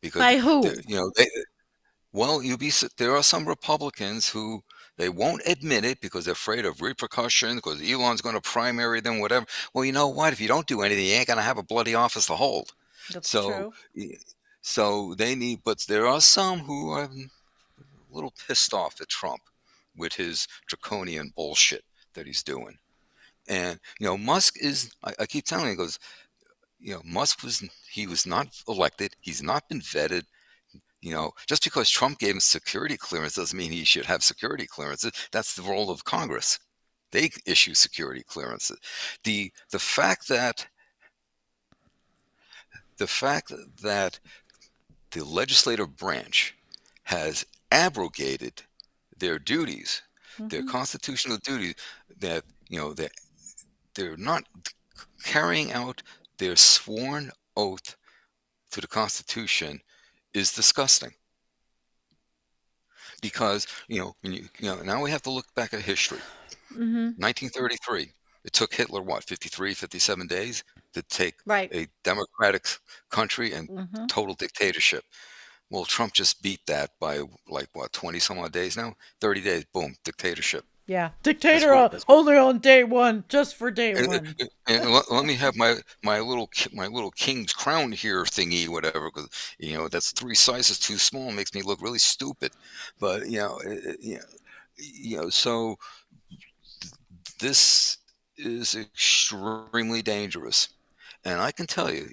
because By who? well, there are some Republicans who they won't admit it because they're afraid of repercussions because Elon's going to primary them, whatever. Well, you know what? If you don't do anything, you ain't going to have a bloody office to hold. That's So, true. y- so they need, but there are some who are a little pissed off at Trump with his draconian bullshit that he's doing. And Musk is. I keep telling you, he goes. Musk was not elected. He's not been vetted. Just because Trump gave him security clearance doesn't mean he should have security clearances. That's the role of Congress. They issue security clearances. The fact that the fact that the legislative branch has abrogated their duties, their Hmm. constitutional duties, that that they're not carrying out their sworn oath to the Constitution is disgusting. Because now we have to look back at history. Hmm. 1933. It took Hitler what, 53, 57 days to take Right. a democratic country and Hmm. total dictatorship. Well, Trump just beat that by like what, 20 some odd days now? 30 days, boom, dictatorship. Yeah. That's Dictator what only on day one, just for day one. and let me have my little king's crown here thingy, whatever, because that's three sizes too small, makes me look really stupid. But so this is extremely dangerous. And I can tell you,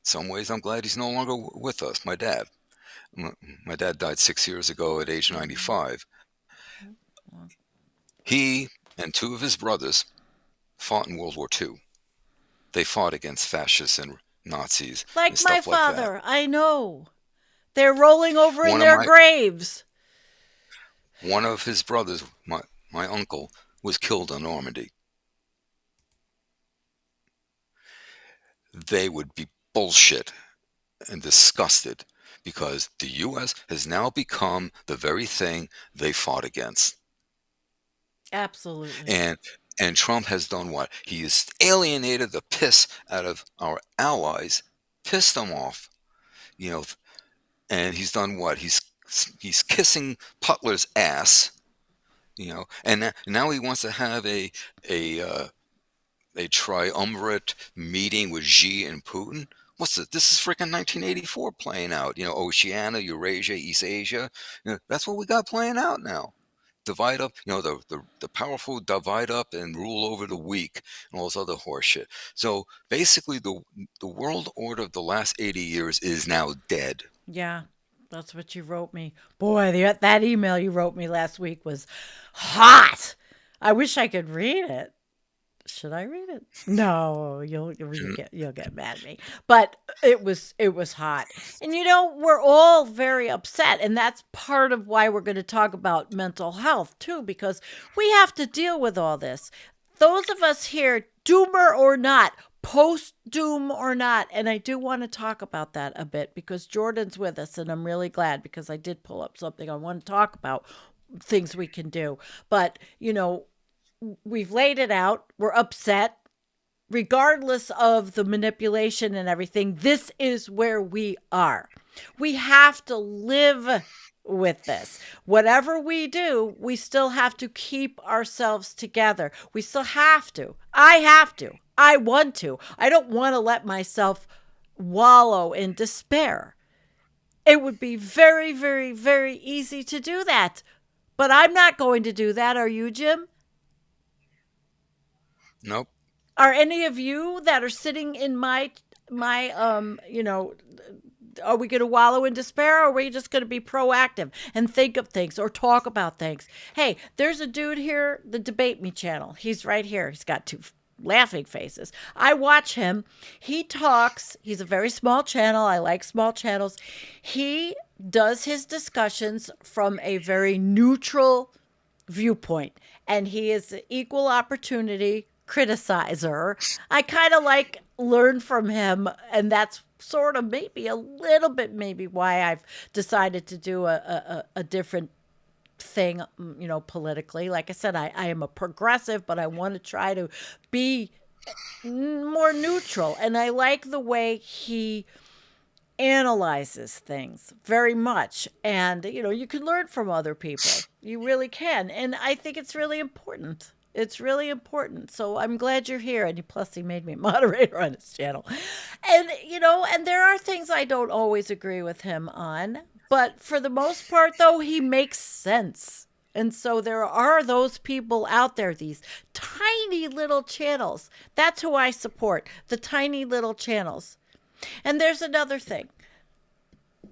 some ways I'm glad he's no longer with us. My dad. My dad died 6 years ago at age Mhm. 95. He and two of his brothers fought in World War II. They fought against fascists and Nazis Like and my stuff like that. father, I know. They're rolling over in One of their my graves. one of his brothers, my uncle, was killed in Normandy. They would be bullshit and disgusted because the U.S. has now become the very thing they fought against. Absolutely. And and Trump has done what? He has alienated the piss out of our allies, pissed them off, you know, and he's done what? He's kissing Putler's ass, and now he wants to have a uh, a triumvirate meeting with Xi and Putin. What's this? This is freaking 1984 playing out. Oceania, Eurasia, East Asia. That's what we got playing out now. Divide up, the powerful divide up and rule over the weak and all this other horseshit. So basically, the world order of the last 80 years is now dead. Yeah, that's what you wrote me. Boy, that email you wrote me last week was hot. I wish I could read it. Should I read it? No, you'll get mad at me. But it was hot. And we're all very upset, and that's part of why we're going to talk about mental health too, because we have to deal with all this. Those of us here, doomer or not, post doom or not. And I do want to talk about that a bit because Jordan's with us, and I'm really glad because I did pull up something I want to talk about things we can do. But, we've laid it out. We're upset. Regardless of the manipulation and everything, this is where we are. We have to live with this. Whatever we do, we still have to keep ourselves together. We still have to. I have to. I want to. I don't want to let myself wallow in despair. It would be very, very, very easy to do that. But I'm not going to do that. Are you, Jim? Nope. Are any of you that are sitting in my are we going to wallow in despair, or are we just going to be proactive and think of things or talk about things? Hey, there's a dude here, the Debate Me channel. He's right here. He's got two laughing faces. I watch him. He talks. He's a very small channel. I like small channels. He does his discussions from a very neutral viewpoint, and he is an equal opportunity criticizer. I kind of like learn from him, and that's sort of maybe a little bit maybe why I've decided to do a different thing, politically. Like I said, I am a progressive, but I want to try to be more neutral, and I like the way he analyzes things very much. And, you can learn from other people. You really can. And I think it's really important. It's really important. So I'm glad you're here. And plus, he made me a moderator on his channel. And, and there are things I don't always agree with him on. But for the most part, though, he makes sense. And so there are those people out there, these tiny little channels. That's who I support, the tiny little channels. And there's another thing.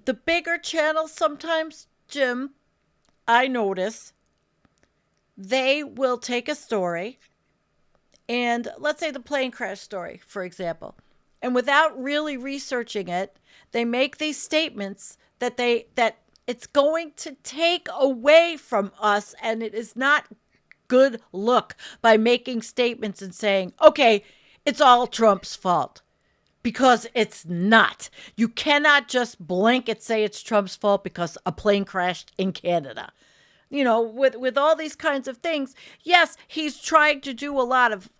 The bigger channels sometimes, Jim, I notice they will take a story, and let's say the plane crash story, for example, and without really researching it, they make these statements that it's going to take away from us, and it is not good look by making statements and saying, okay, it's all Trump's fault, because it's not. You cannot just blanket say it's Trump's fault because a plane crashed in Canada. With all these kinds of things, yes, he's trying to do a lot of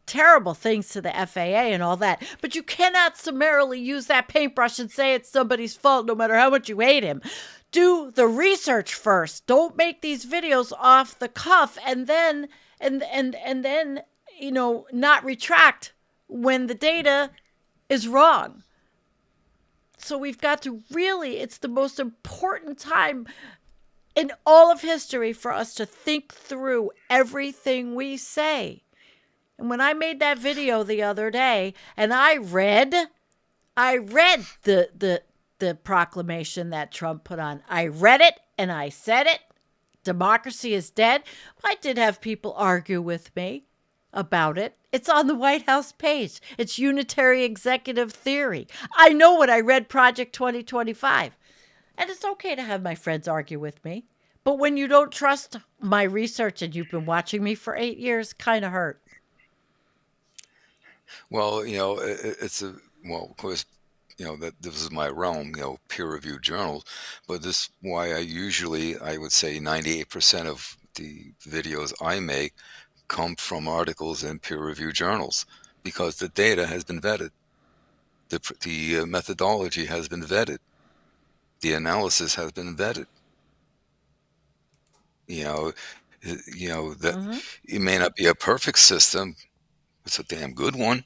terrible things to the FAA and all that, but you cannot summarily use that paintbrush and say it's somebody's fault no matter how much you hate him. Do the research first. Don't make these videos off the cuff and then not retract when the data is wrong. So we've got to really, it's the most important time in all of history for us to think through everything we say. And when I made that video the other day and I read the proclamation that Trump put on. I read it and I said it. Democracy is dead. I did have people argue with me about it. It's on the White House page. It's unitary executive theory. I know what I read, Project 2025. And it's okay to have my friends argue with me. But when you don't trust my research and you've been watching me for 8 years, kind of hurt. Well, it's of course, that this is my realm, peer-reviewed journals, but this why I would say 98% of the videos I make come from articles in peer-reviewed journals because the data has been vetted, the methodology has been vetted, the analysis has been vetted. You know, that Mm-hmm. it may not be a perfect system, it's a damn good one,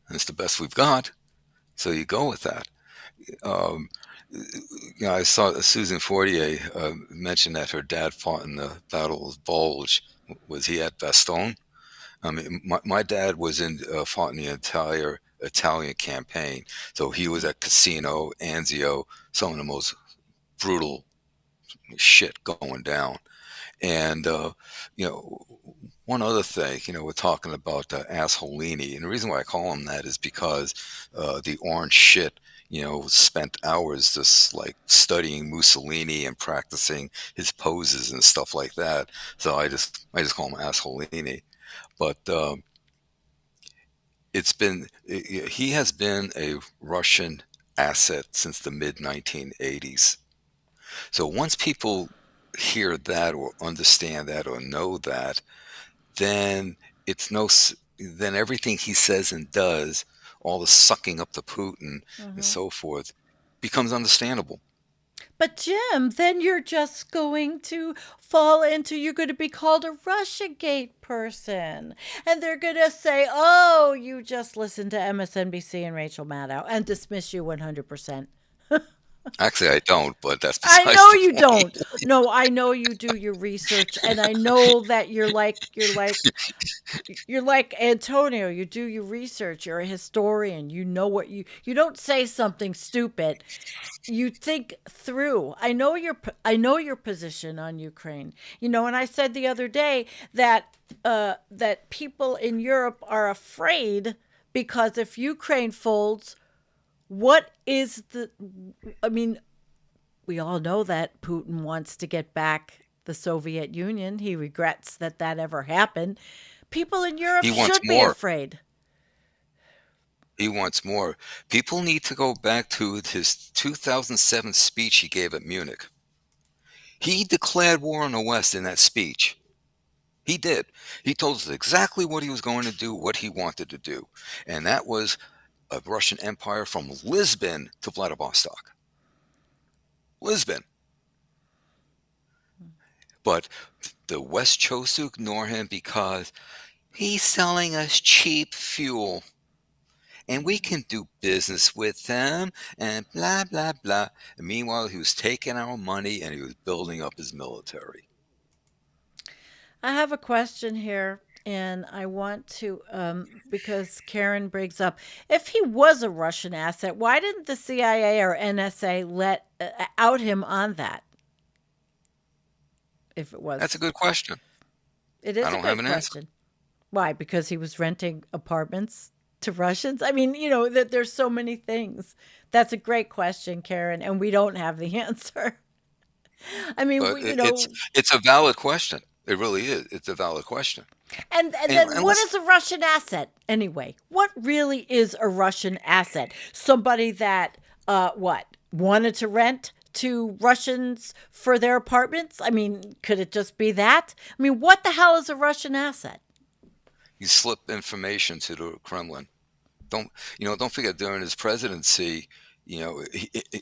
and it's the best we've got. So you go with that. Um, I saw Susan Fortier mention that her dad fought in the Battle of Bulge. Was he at Bastogne? I mean, my dad was fought in the entire Italian campaign. So he was at Cassino, Anzio, some of the most brutal shit going down. And you know, one other thing, we're talking about assholini, and the reason why I call him that is because the orange shit, spent hours just like studying Mussolini and practicing his poses and stuff like that. So I just call him assholini. But he has been a Russian asset since the mid 1980s. So once people hear that or understand that or know that, then it's no then everything he says and does, all the sucking up to Putin and Hmm. so forth, becomes understandable. But Jim, then you're just going to fall into, you're going to be called a Russiagate person. And they're going to say, oh, you just listened to MSNBC and Rachel Maddow and dismiss you 100%. Actually, I don't, but that's I besides know the you point. don't. No, I know you do your research and I know that you're like Antonio, you do your research, you're a historian, you know what you don't say something stupid. You think through. I know your position on Ukraine. You know, and I said the other day that that people in Europe are afraid because if Ukraine folds, what is the I mean, we all know that Putin wants to get back the Soviet Union. He regrets that that ever happened. People in Europe He wants should be more. afraid. He wants more. People need to go back to his 2007 speech he gave at Munich. He declared war on the West in that speech. He did. He told us exactly what he was going to do, what he wanted to do. And that was a Russian empire from Lisbon to Vladivostok. Lisbon. But the West chose to ignore him because he's selling us cheap fuel and we can do business with them and blah, blah, blah. And meanwhile, he was taking our money and he was building up his military. I have a question here, and I want to, because Karen brings up if he was a Russian asset, why didn't the CIA or NSA let out him on that? If it That's a was, good question. it I is a don't have good an answer. question. Why? Because he was renting apartments to Russians? I mean, you know, that there's so many things. That's a great question, Karen, and we don't have the answer. I mean, But we, you know, it's a valid question. It really is. It's a valid question. and then And what let's is a Russian asset anyway? What really is a Russian asset? Somebody that what wanted to rent to Russians for their apartments? I mean, could it just be that? I mean, what the hell is a Russian asset? you slip information to the Kremlin. Don't don't forget during his presidency,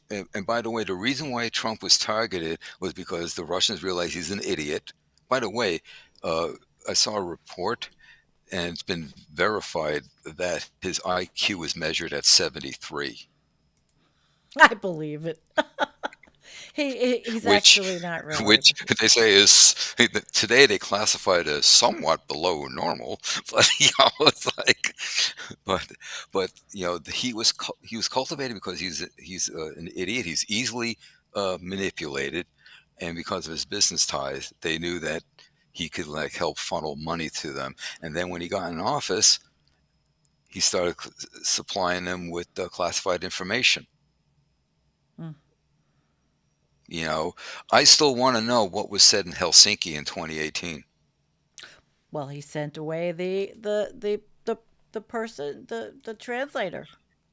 and by the way, the reason why Trump was targeted was because the Russians realized he's an idiot. By the way, uh, I saw a report, and it's been verified that his IQ was measured at 73, I believe it. He's which actually not really. which they say is today they classify it as somewhat below normal, but it's like, but he was cultivated because he's an idiot. He's easily manipulated, and because of his business ties, they knew that he could like help funnel money to them. And then when he got in office, he started supplying them with classified information. Mm. You know, I still want to know what was said in Helsinki in 2018. Well, he sent away the person, the translator.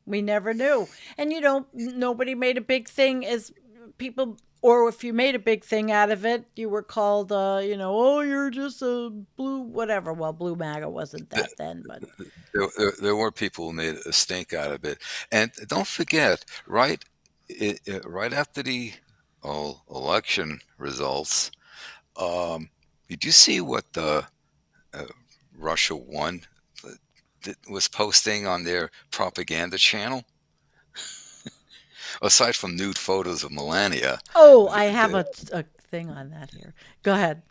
We never knew. And you know, nobody made a big thing as people, or if you made a big thing out of it, you were called you know, oh, you're just a blue whatever. Well, blue MAGA wasn't that then, but There were people who made a stink out of it, and don't forget, right after the election results, um, did you see what the uh, Russia won was posting on their propaganda channel? Aside from nude photos of Melania, oh, I have the, a thing on that here. Go ahead.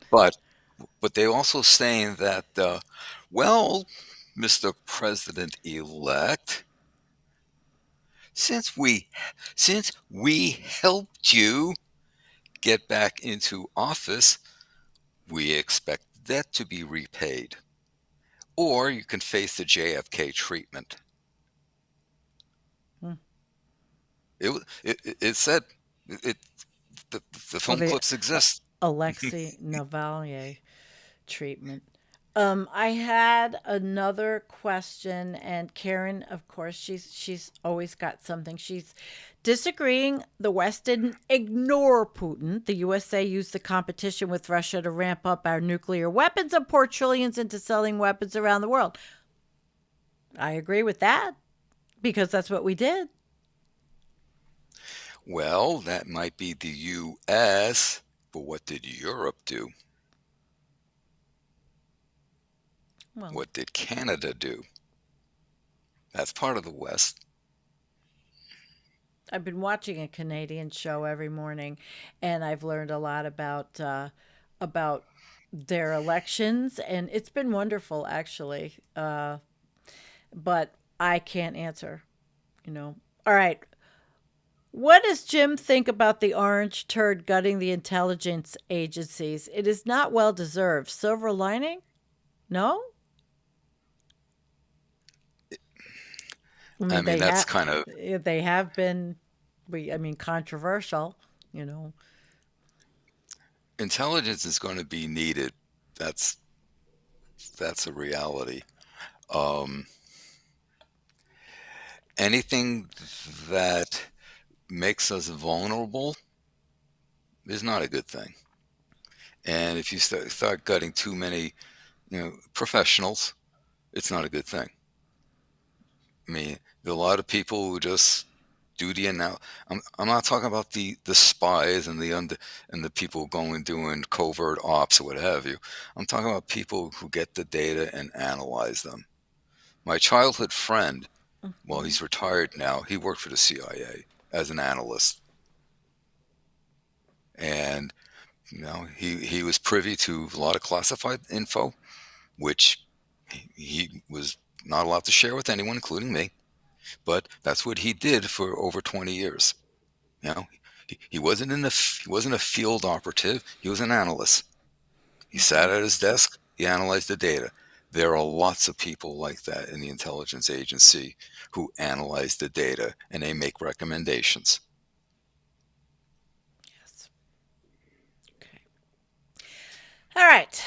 but they also saying that, well, Mr. President elect, since we helped you get back into office, we expect that to be repaid, or you can face the JFK treatment. Hmm. It said it. The Oh, film the clips exist. Alexei Navalny treatment. I had another question, and Karen, of course, she's always got something. She's disagreeing. The West didn't ignore Putin. The USA used the competition with Russia to ramp up our nuclear weapons and pour trillions into selling weapons around the world. I agree with that because that's what we did. Well, that might be the US, but what did Europe do? Well, What did Canada do? That's part of the West. I've been watching a Canadian show every morning, and I've learned a lot about their elections, and it's been wonderful actually. But I can't answer. You know. All right. What does Jim think about the orange turd gutting the intelligence agencies? It is not well deserved. Silver lining? No. I I mean mean, that's kind of they have been. I mean controversial. You know. intelligence is going to be needed. That's that's a reality. Um, Anything that makes us vulnerable is not a good thing. And if you start gutting too many, professionals, it's not a good thing. I mean, there are a lot of people who just do the now. I'm not talking about the spies and the people going doing covert ops or what have you. I'm talking about people who get the data and analyze them. My childhood friend, well, Mhm. he's retired now. He worked for the CIA as an analyst, and he was privy to a lot of classified info, which he was not allowed to share with anyone, including me. But that's what he did for over 20 years. You know, he wasn't he wasn't a field operative. He was an analyst. He sat Mhm. at his desk. He analyzed the data. There are lots of people like that in the intelligence agency who analyze the data and they make recommendations. Yes. Okay. All right.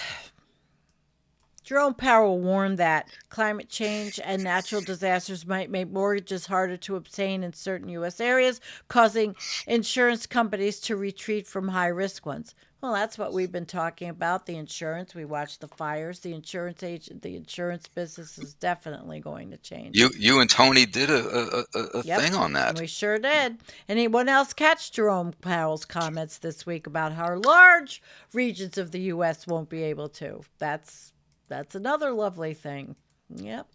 Jerome Powell warned that climate change and natural disasters might make mortgages harder to obtain in certain U.S. areas, causing insurance companies to retreat from high risk ones. Well, that's what we've been talking about the insurance. We watched the fires. The insurance agent, the insurance business is definitely going to change. You and Tony did a Yep, thing on that. we sure did. Anyone else catch Jerome Powell's comments this week about how large regions of the U.S. won't be able to? That's another lovely thing. Yep.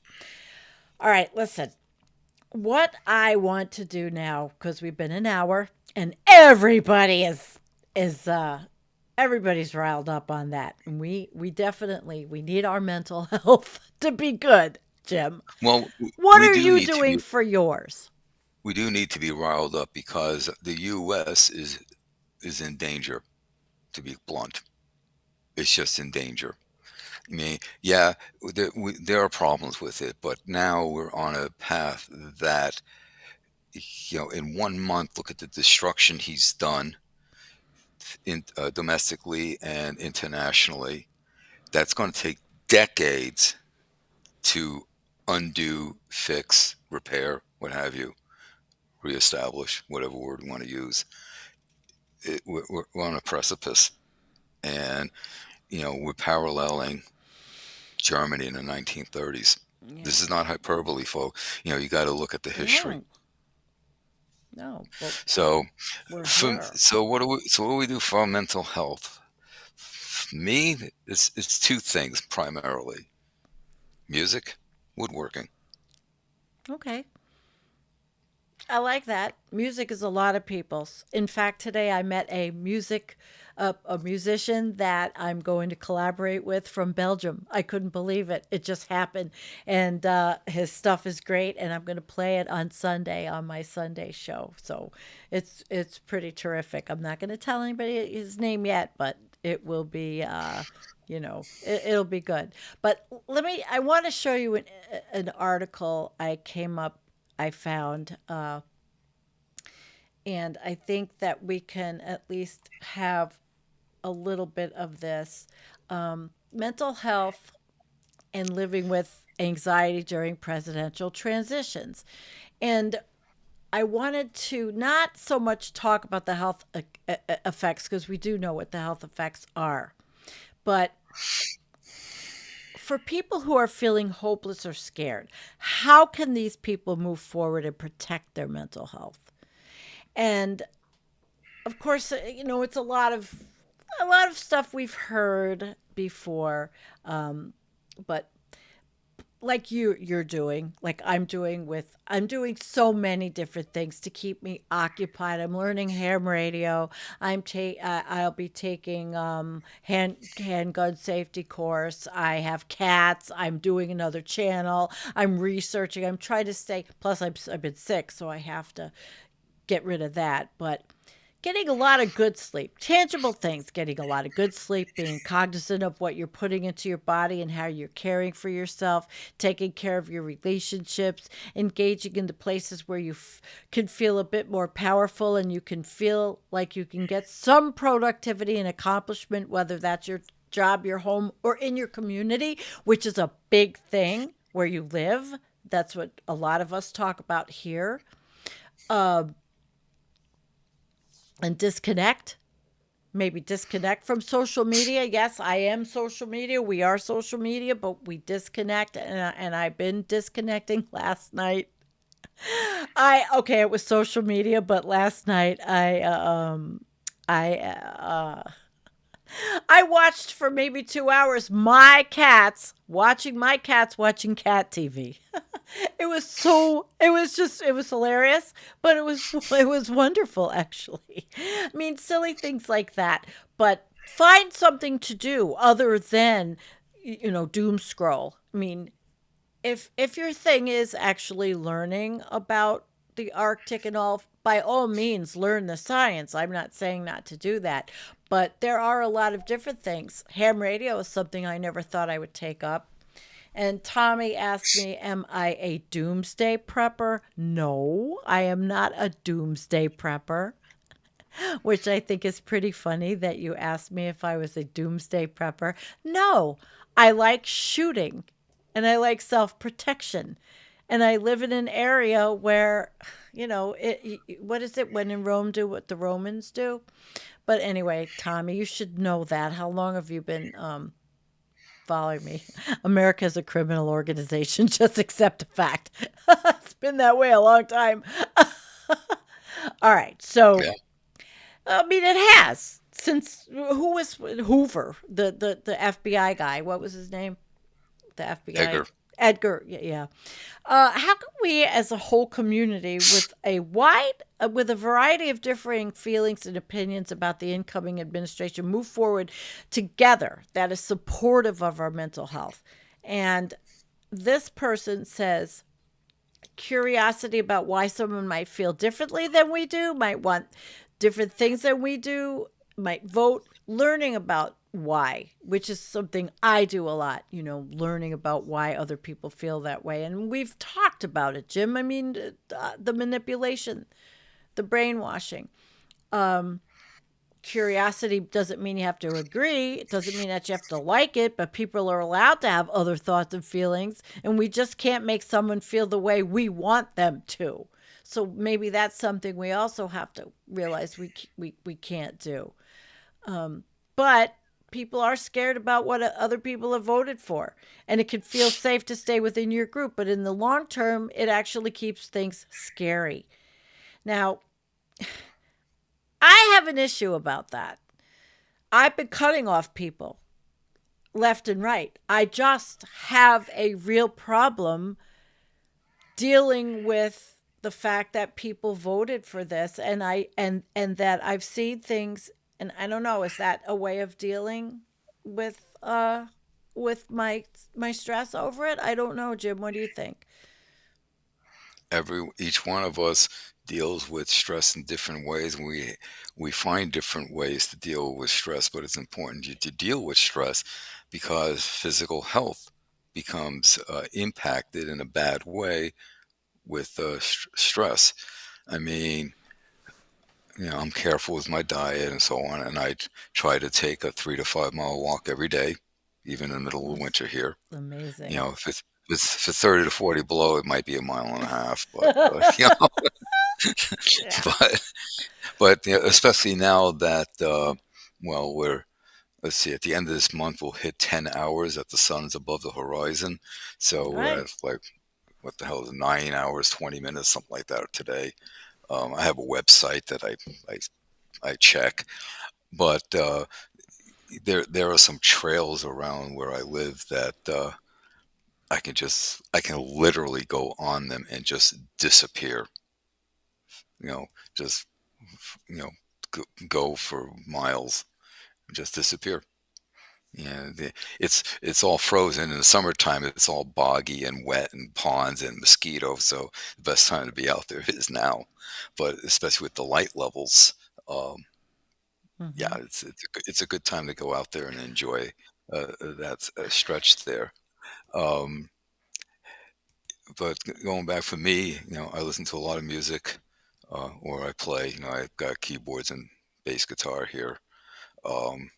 All right, listen. What I want to do now, because we've been an hour and is everybody's riled up on that. And we definitely we need our mental health to be good, Jim. Well, What we are do you need to doing be for yours? we do need to be riled up because the U.S. is in danger. To be blunt, it's just in danger. I mean, yeah, there are problems with it, but now we're on a path that, in 1 month, look at the destruction he's done domestically and internationally. That's going to take decades to undo, fix, repair, what have you, reestablish, whatever word we want to use. We're on a precipice, and we're paralleling Germany in the 1930s. This is Yeah. not hyperbole, folks. You got to look at the history. No, no, but So, we're here. what do we do for our mental health? Me, it's two things primarily: music, woodworking. Okay. I like that. Music is a lot of people's. In fact, today I met a musician that I'm going to collaborate with from Belgium. I couldn't believe it. It just happened, and his stuff is great. And I'm going to play it on Sunday on my Sunday show. So it's pretty terrific. I'm not going to tell anybody his name yet, but it will be. It'll be good. But I want to show you an article I came up I found. And I think that we can at least have a little bit of this. Mental health. and living with anxiety during presidential transitions. And I wanted to not so much talk about the health effects, because we do know what the health effects are, but for people who are feeling hopeless or scared, how can these people move forward and protect their mental health? And of course, it's a lot of stuff we've heard before, but like you're doing, like I'm doing so many different things to keep me occupied. I'm learning ham radio. I'll be taking handgun safety course. I have cats. I'm doing another channel. I'm researching. I'm trying to stay, plus I've been sick, so I have to get rid of that. But getting a lot of good sleep, tangible things, getting a lot of good sleep, being cognizant of what you're putting into your body and how you're caring for yourself, taking care of your relationships, engaging in the places where you can feel a bit more powerful and you can feel like you can get some productivity and accomplishment, whether that's your job, your home, or in your community, which is a big thing where you live. That's what a lot of us talk about here. Uh, and disconnect, maybe disconnect from social media. Yes, I am social media. We are social media, but we disconnect, and I've been disconnecting last night. Okay, it was social media, but last night I I watched for maybe 2 hours my cats watching cat TV. It was hilarious, but it was wonderful actually. I mean, silly things like that, but find something to do other than doom scroll. I mean, if your thing is actually learning about the Arctic and all, by all means learn the science. I'm not saying not to do that, but there are a lot of different things. Ham radio is something I never thought I would take up. And Tommy asked me, am I a doomsday prepper? No, I am not a doomsday prepper, which I think is pretty funny that you asked me if I was a doomsday prepper. No, I like shooting and I like self protection. And I live in an area where, what is it, when in Rome, do what the Romans do? But anyway, Tommy, you should know that. How long have you been following me? America is a criminal organization. Just accept the fact. It's been that way a long time. All right. So, Yeah. I mean, it has since who was Hoover, the FBI guy. What was his name? The FBI. Edgar. Edgar, yeah. How can we, as a whole community, with a variety of differing feelings and opinions about the incoming administration, move forward together that is supportive of our mental health? And this person says curiosity about why someone might feel differently than we do, might want different things than we do, might vote, learning about why, which is something I do a lot, learning about why other people feel that way. And we've talked about it, Jim. I mean, the manipulation, the brainwashing. Um, Curiosity doesn't mean you have to agree. It doesn't mean that you have to like it, but people are allowed to have other thoughts and feelings, and we just can't make someone feel the way we want them to. So maybe that's something we also have to realize we can't do. But people are scared about what other people have voted for, and it can feel safe to stay within your group, but in the long term, it actually keeps things scary. Now, I have an issue about that. I've been cutting off people left and right. I just have a real problem dealing with the fact that people voted for this, and that I've seen things, and I don't know, is that a way of dealing with my stress over it? I don't know, Jim. What do you think? Each one of us deals with stress in different ways, and we find different ways to deal with stress. But it's important to deal with stress because physical health becomes impacted in a bad way with stress. I mean, I'm careful with my diet and so on, and I try to take a 3 to 5 mile walk every day. even in the middle of That's winter here. You amazing. know, if it's 30 to 40 below, it might be a mile and a half, but you know, Yeah. but but you know, especially now that well, we're let's see, at the end of this month we'll hit 10 hours that the sun's above the horizon. So we're Right. at like what the hell is it, 9 hours, 20 minutes, something like that today. I have a website that I, I check, but there are some trails around where I live that I can literally go on them and just disappear. You know, just you know, go for miles, just disappear. Yeah, it's all frozen in the summertime. It's all boggy and wet and ponds and mosquitoes. So the best time to be out there is now, but especially with the light levels, um, yeah, Hmm. it's a good time to go out there and enjoy that stretch there. Um, but going back for me, you know, I listen to a lot of music, or I play. You know, I've got keyboards and bass guitar here. Um,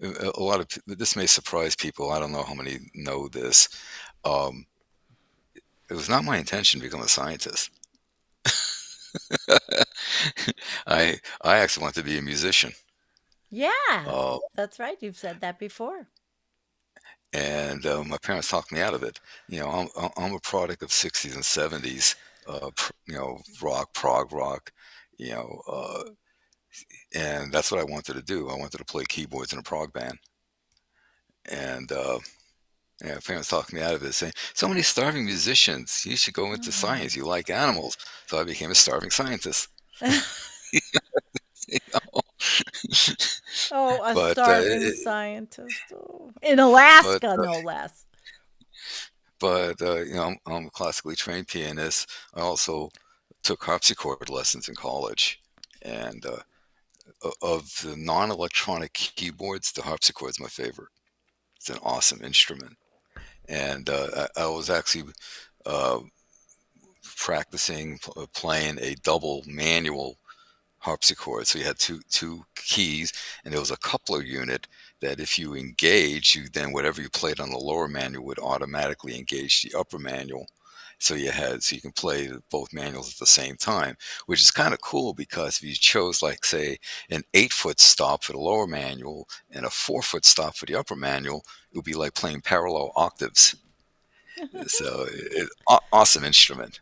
a lot of this may surprise people. I don't know how many know this. Um, it was not my intention to become a scientist. I actually wanted to be a musician. Yeah. Uh, That's right. You've said that before. and my parents talked me out of it. You know, I'm a product of 60s and 70s, you know, rock, prog rock, you know, and that's what I wanted to do. I wanted to play keyboards in a prog band, and yeah, parents talked me out of it, saying, "So many starving musicians. You should go into Oh. science. You like animals." So I became a starving scientist. You know? Oh, a but starving scientist. Oh. In but Alaska, no less. you know, I'm a classically trained pianist. I also took harpsichord lessons in college, and of the non-electronic keyboards, the harpsichord is my favorite. It's an awesome instrument, and I was actually uh, practicing playing a double manual harpsichord. So you had two keys, and there was a coupler unit that if you engage, you then whatever you played on the lower manual would automatically engage the upper manual. So you can play both manuals at the same time, which is kind of cool because if you chose like say an 8 foot stop for the lower manual and a 4 foot stop for the upper manual, it would be like playing parallel octaves. So awesome instrument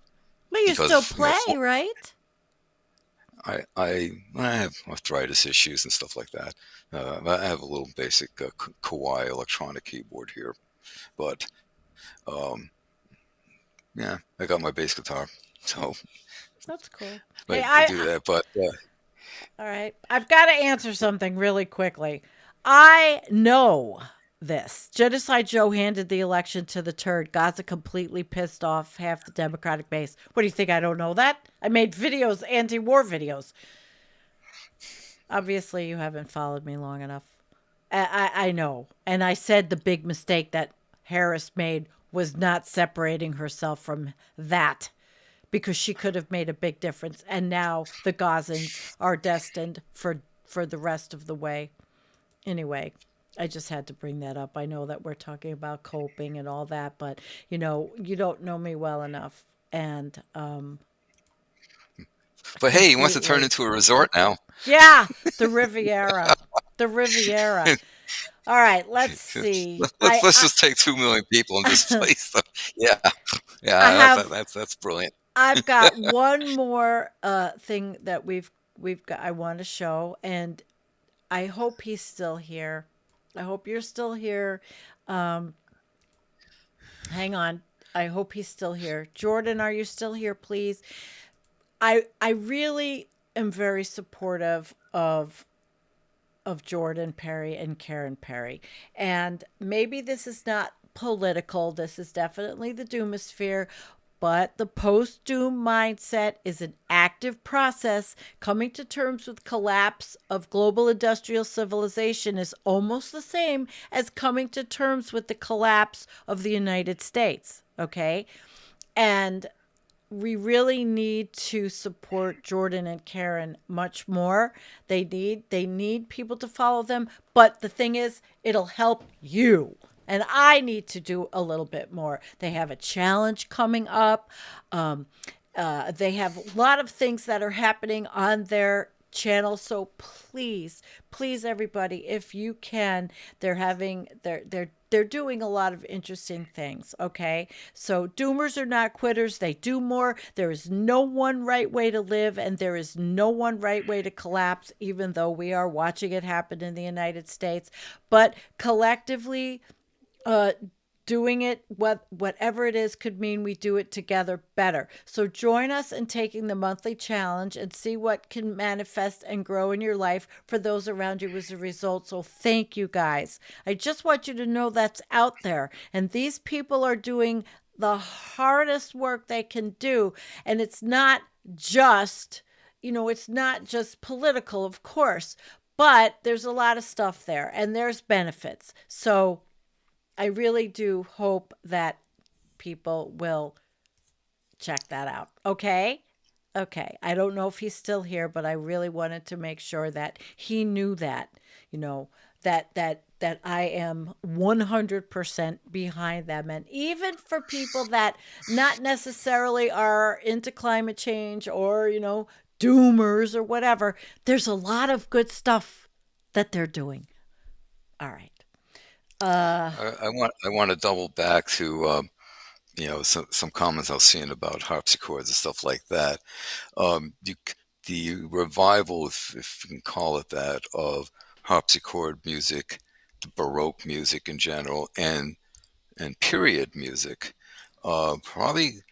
But you still because you know play, right? I have arthritis issues and stuff like that. I have a little basic Kawai electronic keyboard here, but um, yeah, I got my bass guitar, so That's cool. Hey, I do that. But all right. I've got to answer something really quickly. I know this. Genocide Joe handed the election to the turd. Gaza completely pissed off half the Democratic base. What do you think? I don't know that? I made videos, anti war videos. Obviously, you haven't followed me long enough. I know. And I said the big mistake that Harris made was not separating herself from that because she could have made a big difference. And now the Gazans are destined for the rest of the way. Anyway, I just had to bring that up. I know that we're talking about coping and all that, but you don't know me well enough. And hey, he wants to turn completely. into a resort now. Yeah, the Riviera. The Riviera. All right, let's see. Let's just take 2 million people and displace them. Yeah, I yeah, have that's brilliant. I've got one more thing that we've got I want to show, and I hope he's still here. I hope you're still here. Um, hang on. I hope he's still here. Jordan, are you still here, please? I really am very supportive of Jordan Perry and Karen Perry. And maybe this is not political. This is definitely the doomosphere. But the post doom mindset is an active process. Coming to terms with collapse of global industrial civilization is almost the same as coming to terms with the collapse of the United States. Okay. And we really need to support Jordan and Karen much more. They need people to follow them, but the thing is, it'll help you. and I need to do a little bit more. They have a challenge coming up. Um, they have a lot of things that are happening on their channel. So please, please, everybody, if you can, they're doing a lot of interesting things. Okay, so doomers are not quitters. They do more. There is no one right way to live, and there is no one right way to collapse. Even though we are watching it happen in the United States, but collectively, uh doing it, whatever it is, could mean we do it together better. So join us in taking the monthly challenge and see what can manifest and grow in your life for those around you as a result. So thank you, guys. I just want you to know that's out there, and these people are doing the hardest work they can do. And it's not just, it's not just political, of course, but there's a lot of stuff there, and there's benefits. So I really do hope that people will check that out. Okay? Okay. I don't know if he's still here, but I really wanted to make sure that he knew that, you know, that I am 100% behind them. And even for people that not necessarily are into climate change or, doomers or whatever, there's a lot of good stuff that they're doing. All right. Uh I want to double back to some comments I was seeing about harpsichords and stuff like that. The revival, if you can call it that, of harpsichord music, the Baroque music in general, and period music, probably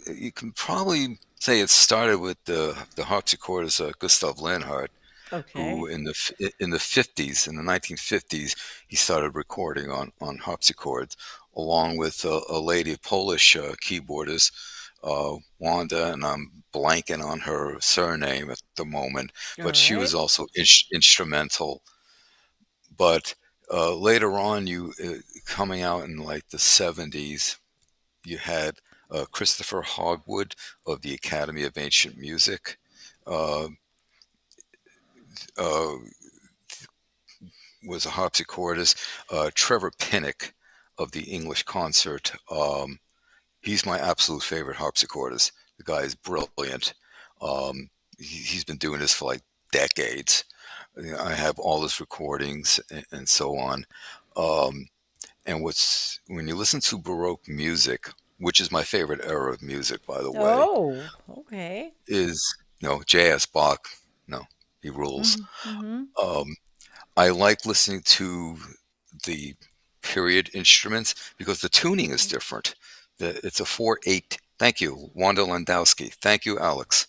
you can probably say it started with the harpsichordist Gustav Leonhardt, who okay. in the 1950s, he started recording on harpsichords, along with a lady, a Polish keyboardist, Wanda, and I'm blanking on her surname at the moment, All but she was right. also instrumental. But later on, coming out in like the 70s, you had Christopher Hogwood of the Academy of Ancient Music. Uh, uh, was a harpsichordist. Trevor Pinnock of the English Concert. He's my absolute favorite harpsichordist. The guy is brilliant. He's been doing this for like decades. I have all his recordings and so on. Um, and when you listen to Baroque music, which is my favorite era of music, by the way, Oh, okay. is J.S. Bach. No, he rules. Mm-hmm. Um, I like listening to the period instruments because the tuning is different. It's a 4/8. Thank you, Wanda Landowski. Thank you, Alex.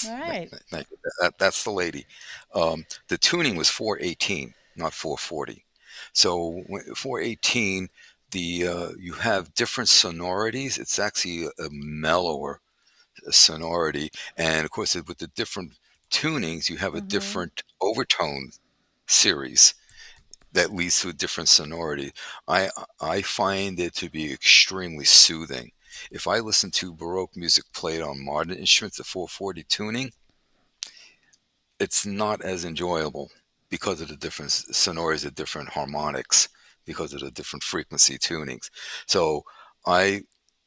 All Yes, right. thank you. That's the lady. The tuning was 4/18, not 4/40. So 4/18, you have different sonorities. It's actually a mellower sonority, and of course, with the different tunings, you have a Mm-hmm. different overtone series that leads to a different sonority. I I find it to be extremely soothing. If I listen to Baroque music played on modern instruments, the 440 tuning, it's not as enjoyable because of the different sonorities, the different harmonics, because of the different frequency tunings. So I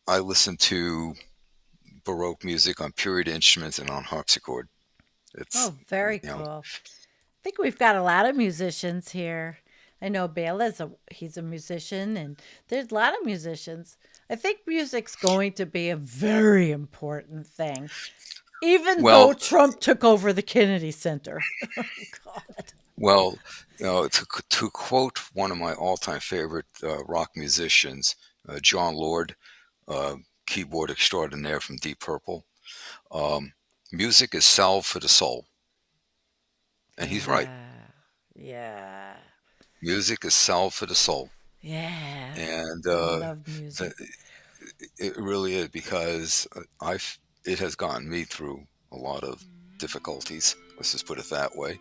I listen to Baroque music on period instruments and on harpsichord. It's Oh, very you know cool. I think we've got a lot of musicians here. I know he's a musician, and there's a lot of musicians. I think music's going to be a very important thing, even though well Trump took over the Kennedy Center. Oh God. Well, to quote one of my all-time favorite rock musicians, John Lord, uh, keyboard extraordinaire from Deep Purple, um, music is salve for the soul, and he's right. Yeah. Yeah. Music is salve for the soul, Yeah. and I love th- music. it really is because it has gotten me through a lot of difficulties. Let's just put it that way.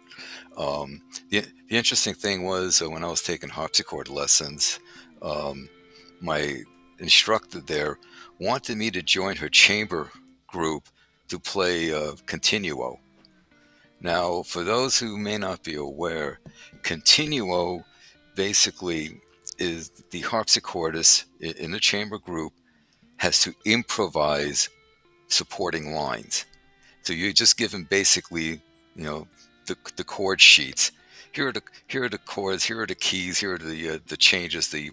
Um, the interesting thing was when I was taking harpsichord lessons, um, my instructor there wanted me to join her chamber group to play continuo. Now, for those who may not be aware, continuo basically is the harpsichordist in the chamber group has to improvise supporting lines. So you just give him basically, the chord sheets. Here are the chords. Here are the keys. Here are the changes, the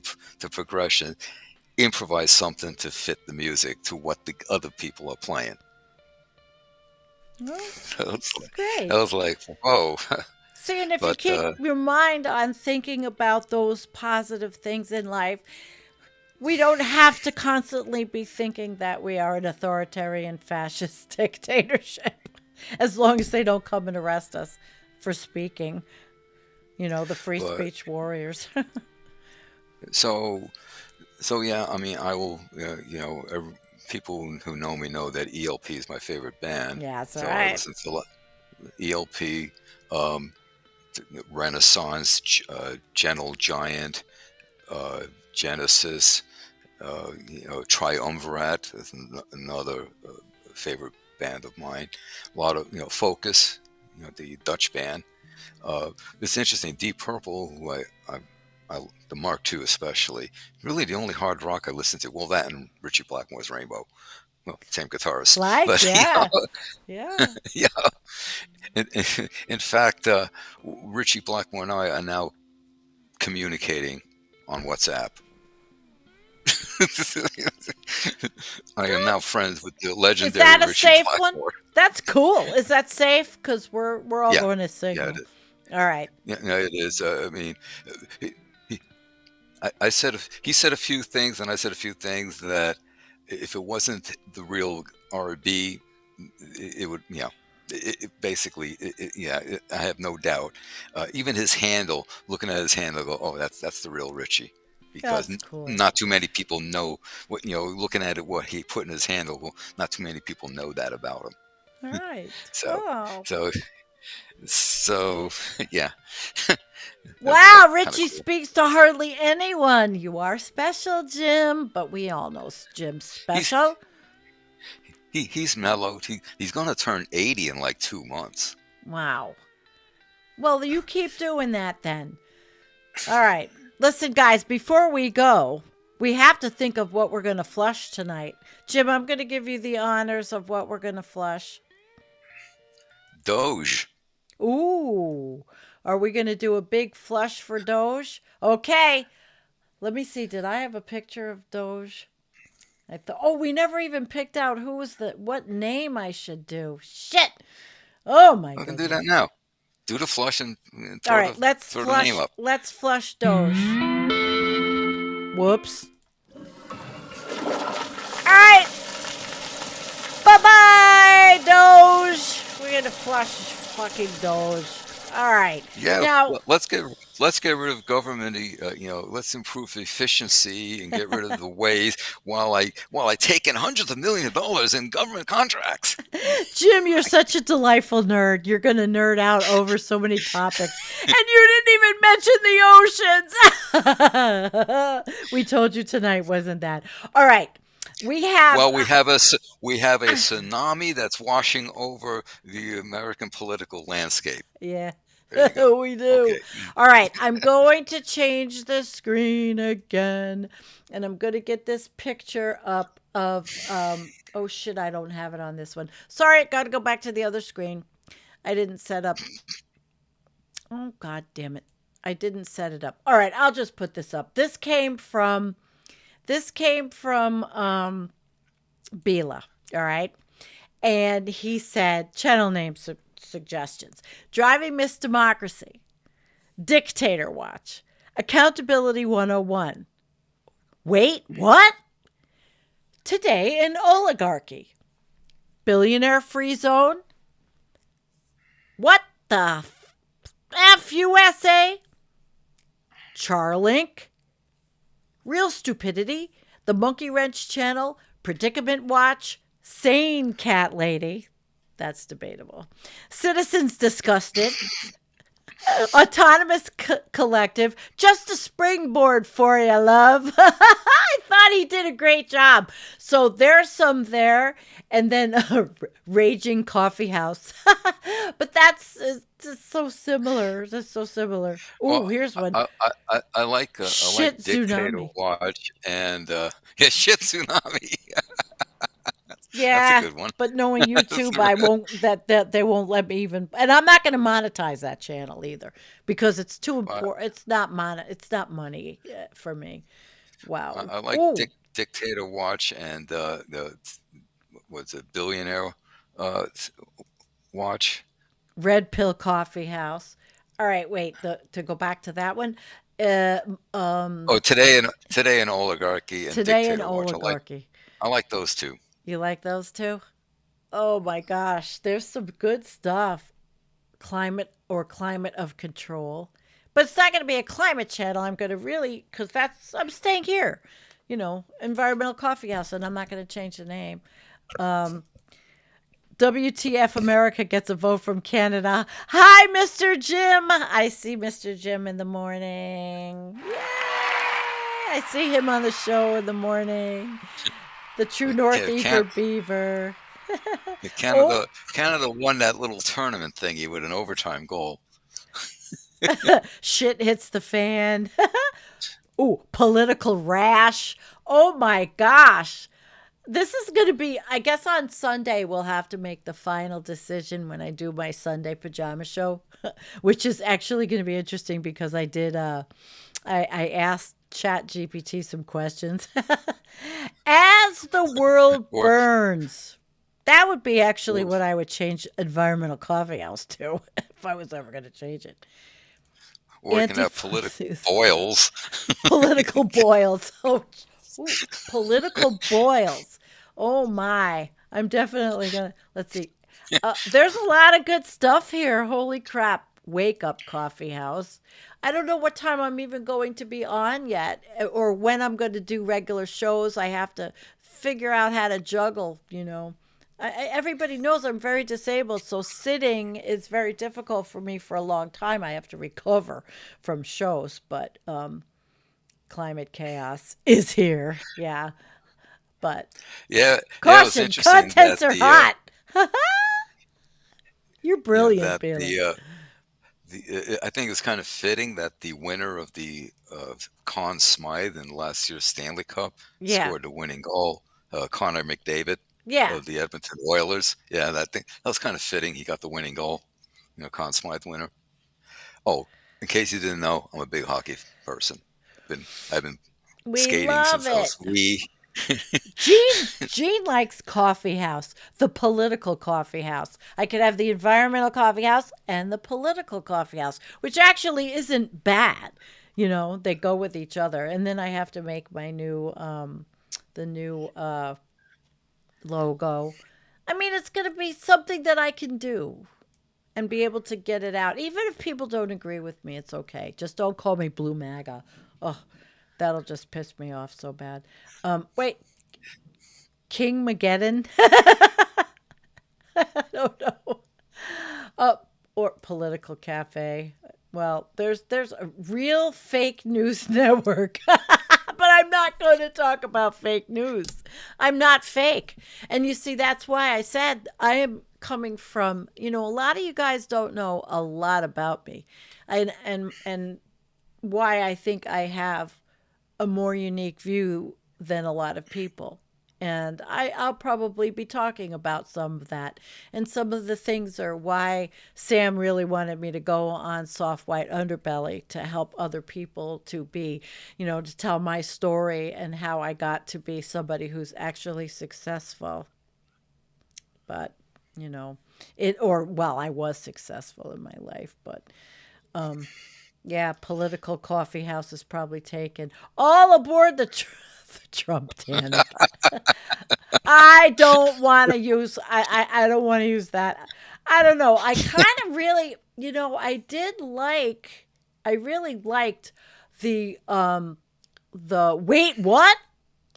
progression. Improvise something to fit the music to what the other people are playing. Well, I was it's like, I great. was like, whoa. See, and if you But keep your mind on thinking about those positive things in life, we don't have to constantly be thinking that we are an authoritarian fascist dictatorship, as long as they don't come and arrest us for speaking. The free but speech warriors. so so yeah. I mean, I will. People who know me know that ELP is my favorite band. Yeah, that's all So I right. listen to ELP, um, Renaissance, Gentle Giant, uh, Genesis, Triumvirate is another favorite band of mine. A lot of Focus, the Dutch band. It's interesting. Deep Purple, who the Mark II especially, really the only hard rock I listen to. Well, that and Richie Blackmore's Rainbow. Well, same guitarist, Like, but yeah. Yeah. yeah. In fact, Richie Blackmore and I are now communicating on WhatsApp. I am now friends with the Is legendary that a Richie safe one? Blackmore. That's cool. Is that safe? Because we're all Yeah, going to yeah, signal. All right. yeah, it is. I mean, he, he, he said a few things, and I said a few things that if it wasn't the real R&B, it would, basically, I have no doubt. Even his handle, looking at his handle, I go, oh, that's the real Richie, because That's cool. not too many people know what, looking at it, what he put in his handle. Well, not too many people know that about him. All right. So, Oh. so, so, yeah, Wow, that's kind of Richie cool. speaks to hardly anyone. You are special, Jim, but we all know Jim's He's special. he's mellowed. He's gonna turn 80 in like 2 months. Wow. Well, you keep doing that then. All right. Listen, guys, before we go, we have to think of what we're going to flush tonight. Jim, I'm going to give you the honors of what we're going to flush. Doge. Ooh. Are we going to do a big flush for Doge? Okay. Let me see. Did I have a picture of Doge? We never even picked out what name I should do. Shit. Oh my I can do that goodness. now. Do the flush and All throw right, the throw the name up. let's flush Doge. Whoops. All right. Bye-bye, Doge. We're going to flush fucking Doge. All right. Yeah, Now, let's get rid of government. Let's improve efficiency and get rid of the ways while I take in hundreds of millions of dollars in government contracts. Jim, you're such a delightful nerd. You're going to nerd out over so many topics. And you didn't even mention the oceans. We told you tonight, wasn't that? All right. We have. Well, we have a tsunami that's washing over the American political landscape. Yeah. There you go. We do. Okay. All right. I'm going to change the screen again. And I'm going to get this picture up of. Oh, shit. I don't have it on this one. Sorry. Got to go back to the other screen. I didn't set up. Oh, God damn it. I didn't set it up. All right. I'll just put this up. This came from. Bila. All right. And he said, channel name suggestions: Driving Miss Democracy, Dictator Watch, Accountability 101. Wait, what? Today in Oligarchy, Billionaire Free Zone. What the F USA? Charlink, Real Stupidity, The Monkey Wrench Channel, Predicament Watch, Sane Cat Lady. That's debatable. Citizens Disgusted. Autonomous Collective, just a springboard for you, love. I thought he did a great job. So there's some there, and then Raging Coffee House. But that's just so similar. That's so similar. Oh, Well, here's one. I like Shit Dictator tsunami. Watch and yeah, shit tsunami. That's a Yeah, good one. but knowing That's YouTube, a I real, won't that they won't let me even, and I'm not going to monetize that channel either because it's too I, important. It's not money for me. Wow. I like Oh, Dictator Watch and the what's it, Billionaire uh, Watch. Red Pill Coffee House. All right, wait. To go back to that one, uh, Oh, today in Oligarchy and today in Dictator Watch. oligarchy. I like those two. You like those two? Oh my gosh, there's some good stuff. Climate of control. But it's not going to be a climate channel. I'm going to really, because I'm staying here, environmental coffee house, and I'm not going to change the name. Um, WTF America gets a vote from Canada. Hi, Mr. Jim. I see Mr. Jim in the morning. Yay! I see him on the show in the morning. The true Yeah, Northeaster Beaver. yeah, Oh, Canada won that little tournament thingy with an overtime goal. shit hits the fan. Ooh, political rash. Oh my gosh. This is going to be, I guess on Sunday, we'll have to make the final decision when I do my Sunday pajama show, which is actually going to be interesting because I asked Chat GPT some questions. As the world Or burns, that would be actually or, what I would change environmental coffee house to if I was ever going to change it. or we can have political Anti-fuzzies. boils. Political boils. Oh, ooh, political boils. Oh my. I'm definitely gonna. Let's see. There's a lot of good stuff here. Holy crap. Wake up coffee house. I don't know what time I'm even going to be on yet or when I'm going to do regular shows. I have to figure out how to juggle. Everybody knows I'm very disabled, so sitting is very difficult for me for a long time. I have to recover from shows, but climate chaos is here. Yeah, but Yeah, yeah. It was caution, interesting contents are hot. You're brilliant, that Bailey. I think it's kind of fitting that the winner of the Conn Smythe in last year's Stanley Cup Yeah, scored the winning goal. Connor McDavid yeah. of the Edmonton Oilers. Yeah, that was kind of fitting. He got the winning goal. Conn Smythe winner. Oh, in case you didn't know, I'm a big hockey person. I've been We skating love since I it. was wee. Gene likes coffee house, the political coffee house. I could have the environmental coffee house and the political coffee house, which actually isn't bad. They go with each other. And then I have to make my new the new logo. I mean, it's going to be something that I can do and be able to get it out. Even if people don't agree with me, it's okay. Just don't call me Blue MAGA. Oh, that'll just piss me off so bad. Wait, King Mageddon? I don't know. Uh, or political cafe. Well, there's a real fake news network. But I'm not going to talk about fake news. I'm not fake. And you see, that's why I said I am coming from, a lot of you guys don't know a lot about me. And why I think I have a more unique view than a lot of people. And I'll probably be talking about some of that. And some of the things are why Sam really wanted me to go on Soft White Underbelly to help other people to be, to tell my story and how I got to be somebody who's actually successful. But, I was successful in my life, but um, yeah, political coffee house is probably taken. All aboard the Trump tandem. I don't want to use. I don't want to use that. I don't know. I kind of really, I did like. I really liked the wait what.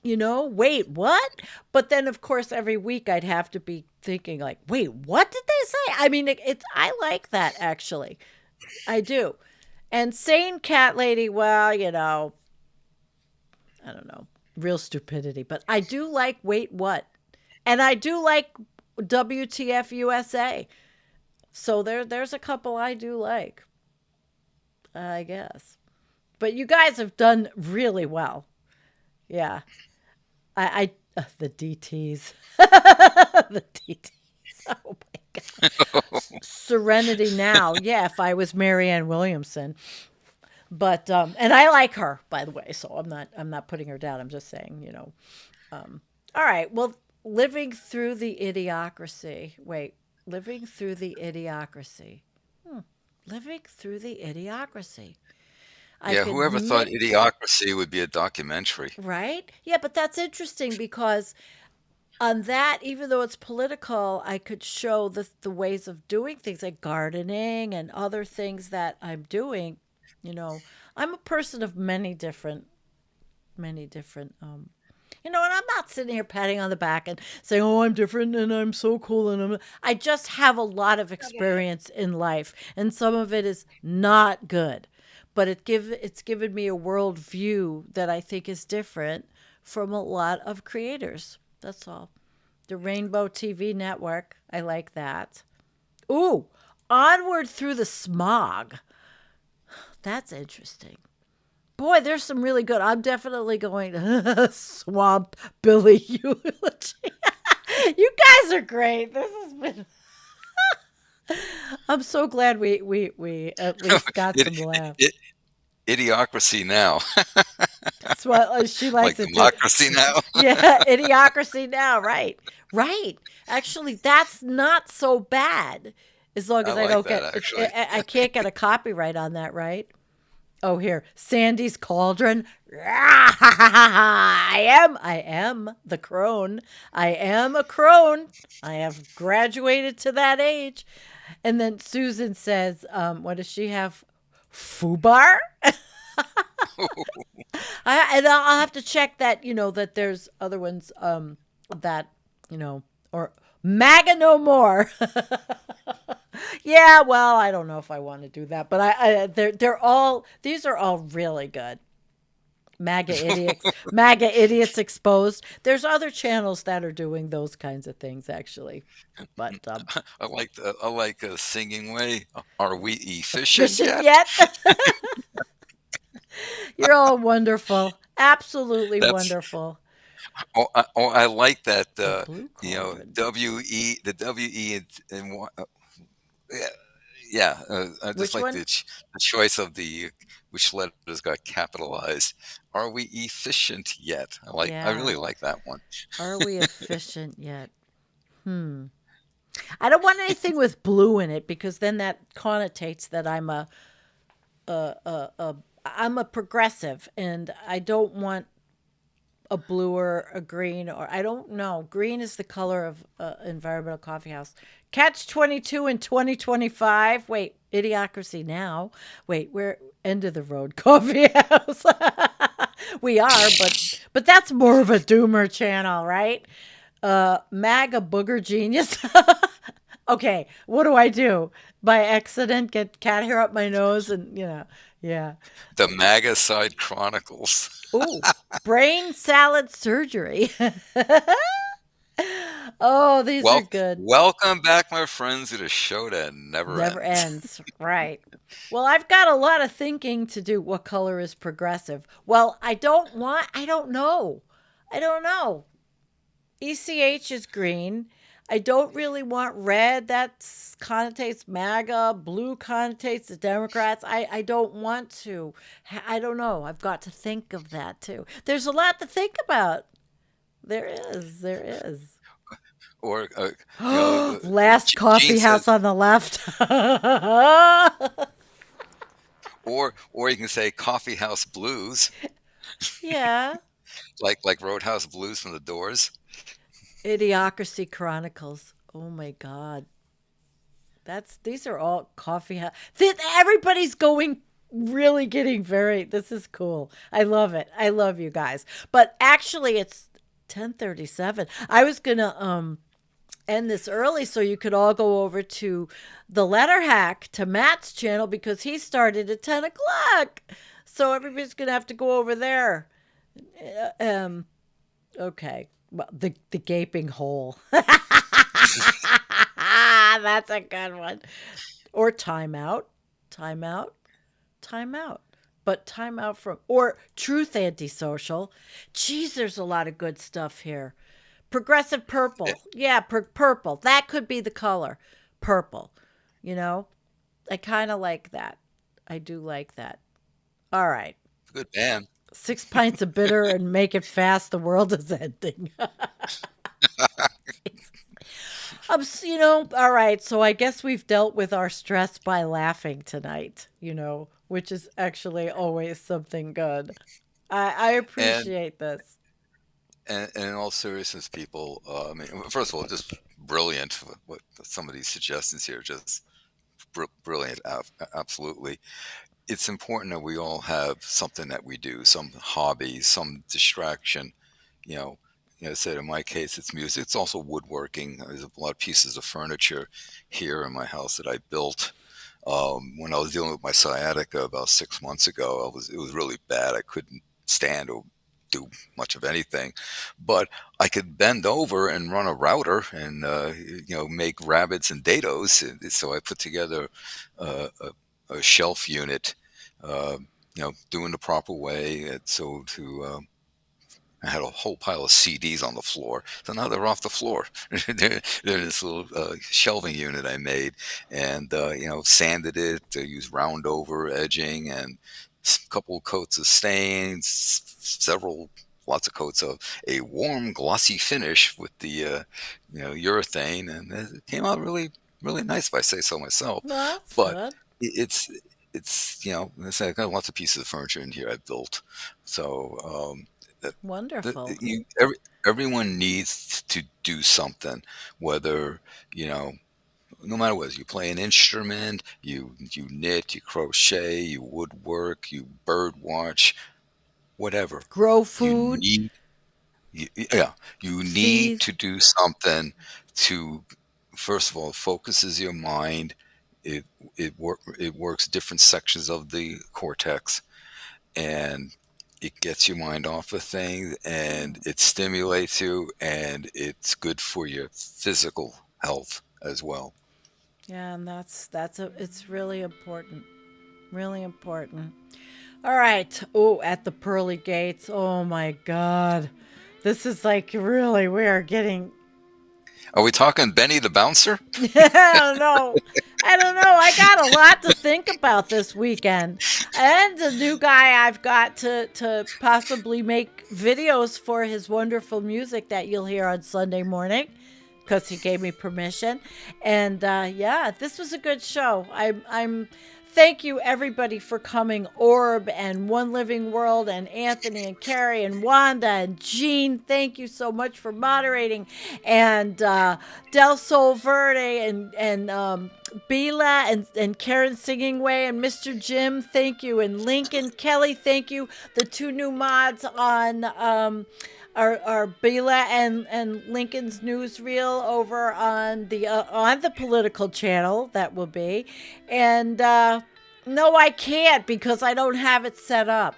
Wait, what? But then, of course, every week I'd have to be thinking, like, wait, what did they say? I mean, I like that actually. I do. And sane cat lady, well, I don't know, real stupidity. But I do like Wait What? And I do like WTF USA. So there's a couple I do like, I guess. But you guys have done really well. Yeah. The DTs. The DTs. Oh my God. Serenity Now. Yeah, if I was Marianne Williamson. But and I like her, by the way, so I'm not putting her down. I'm just saying, all right. Well, living through the idiocracy. Wait, living through the idiocracy. Hmm. Living through the idiocracy. I Yeah, could whoever thought make Idiocracy would be a documentary? right. Yeah, but that's interesting because on that, even though it's political, I could show the ways of doing things like gardening and other things that I'm doing. You know, I'm a person of many different and I'm not sitting here patting on the back and saying, "Oh, I'm different and I'm so cool," and I just have a lot of experience in life, and some of it is not good, but it's given me a world view that I think is different from a lot of creators. That's all. The Rainbow TV network, I like that. Ooh, Onward Through the Smog. That's interesting. Boy, there's some really good. I'm definitely going to Swamp Billy Eulogy. You guys are great. This has been. I'm so glad we at least got it, some laugh. it, Idiocracy Now, That's what she like likes it too. Democracy Now. Yeah, idiocracy now. Right, right. Actually, that's not so bad as long I as I like don't that get. actually. I can't get a copyright on that, right? Oh, here, Sandy's Cauldron. I am the crone. I am a crone. I have graduated to that age. And then Susan says, what does she have? Fubar? And I'll have to check that, that there's other ones that, or MAGA no more. Yeah, well, I don't know if I want to do that, but these are all really good. MAGA idiots exposed. There's other channels that are doing those kinds of things actually, but I like a singing way. Are we efficient efficient yet? yet? You're all wonderful, absolutely That's wonderful. I like that. The blue cauldron. WE yeah, yeah. I just Which like one? the choice of the which letters got capitalized. Are we efficient yet? I Yeah. really like that one. Are we efficient yet? Hmm. I don't want anything with blue in it because then that connotates that I'm a progressive and I don't want a blue or a green, or I don't know. Green is the color of environmental coffee house. Catch 22 in 2025. Wait, Idiocracy Now. Wait, we're end of the road coffee house. We are, but that's more of a doomer channel, right? MAGA booger genius. Okay, what do I do? By accident, get cat hair up my nose, and yeah. The MAGA Side Chronicles. Ooh, brain salad surgery. Oh, these are Well, good. welcome back, my friends, to the show that never Never ends. ends. Right. Well, I've got a lot of thinking to do. What color is progressive? Well, I don't know. I don't know. ECH is green. I don't really want red. That connotates MAGA. Blue connotates the Democrats. I don't want to. I don't know. I've got to think of that too. There's a lot to think about. There is. There is. Or Last Gene coffee says, house on the left. or you can say Coffee House Blues, Yeah. like Roadhouse Blues from the Doors. Idiocracy Chronicles. Oh my God. These are all coffee house. Everybody's going really getting very. This is cool. I love it. I love you guys. But actually, it's 10:37. I was gonna end this early so you could all go over to the letter hack to Matt's channel because he started at 10 o'clock. So everybody's going to have to go over there. Um, okay. Well, the gaping hole. That's a good one. Or timeout. Timeout. Timeout. But timeout from, or truth antisocial. Geez, there's a lot of good stuff here. Progressive Yeah, purple. Yeah, purple. That could be the color. Purple. You know, I kind of like that. I do like that. All right. good man. 6 pints of bitter and make it fast. The world is ending. All right. So I guess we've dealt with our stress by laughing tonight, which is actually always something good. I And appreciate this. and in all seriousness, people, I mean, first of all, just brilliant. What some of these suggestions here, just brilliant, absolutely. It's important that we all have something that we do, some hobby, some distraction. You know, I said in my case, it's music. It's also woodworking. There's a lot of pieces of furniture here in my house that I built. When I was dealing with my sciatica about 6 months ago, it was really bad. I couldn't stand or do much of anything, but I could bend over and run a router and make rabbits and dados. So I put together a shelf unit, uh, doing the proper way. So to I had a whole pile of CDs on the floor. So now they're off the floor. They're this little shelving unit I made, and sanded it. Used round over edging and a couple of coats of stains, lots of coats of a warm, glossy finish with the urethane, and it came out really, really nice if I say so myself. Well, that's But good. it's I say I got lots of pieces of furniture in here I built. So Wonderful. everyone needs to do something, whether you know no matter what. You play an instrument, you knit, you crochet, you woodwork, you bird watch, whatever. Grow You food, need yeah, you need seed. to do something to, first of all, it focuses your mind. It works different sections of the cortex, and it gets your mind off of things, and it stimulates you, and it's good for your physical health as well. Yeah, and it's really important. Really important. All right. Oh, at the pearly gates. Oh my God. This is like really we are getting Are we talking Benny the Bouncer? I don't know. I don't know. I got a lot to think about this weekend. And the new guy I've got to possibly make videos for his wonderful music that you'll hear on Sunday morning because he gave me permission. And yeah, this was a good show. I'm thank you everybody for coming. Orb and One Living World and Anthony and Carrie and Wanda and Jean. Thank you so much for moderating. And Del Sol Verde and Bila and Karen Singing Way and Mr. Jim, thank you. And Lincoln Kelly, thank you. The two new mods on are Bila and Lincoln's newsreel over on the political channel that will be. And no, I can't because I don't have it set up.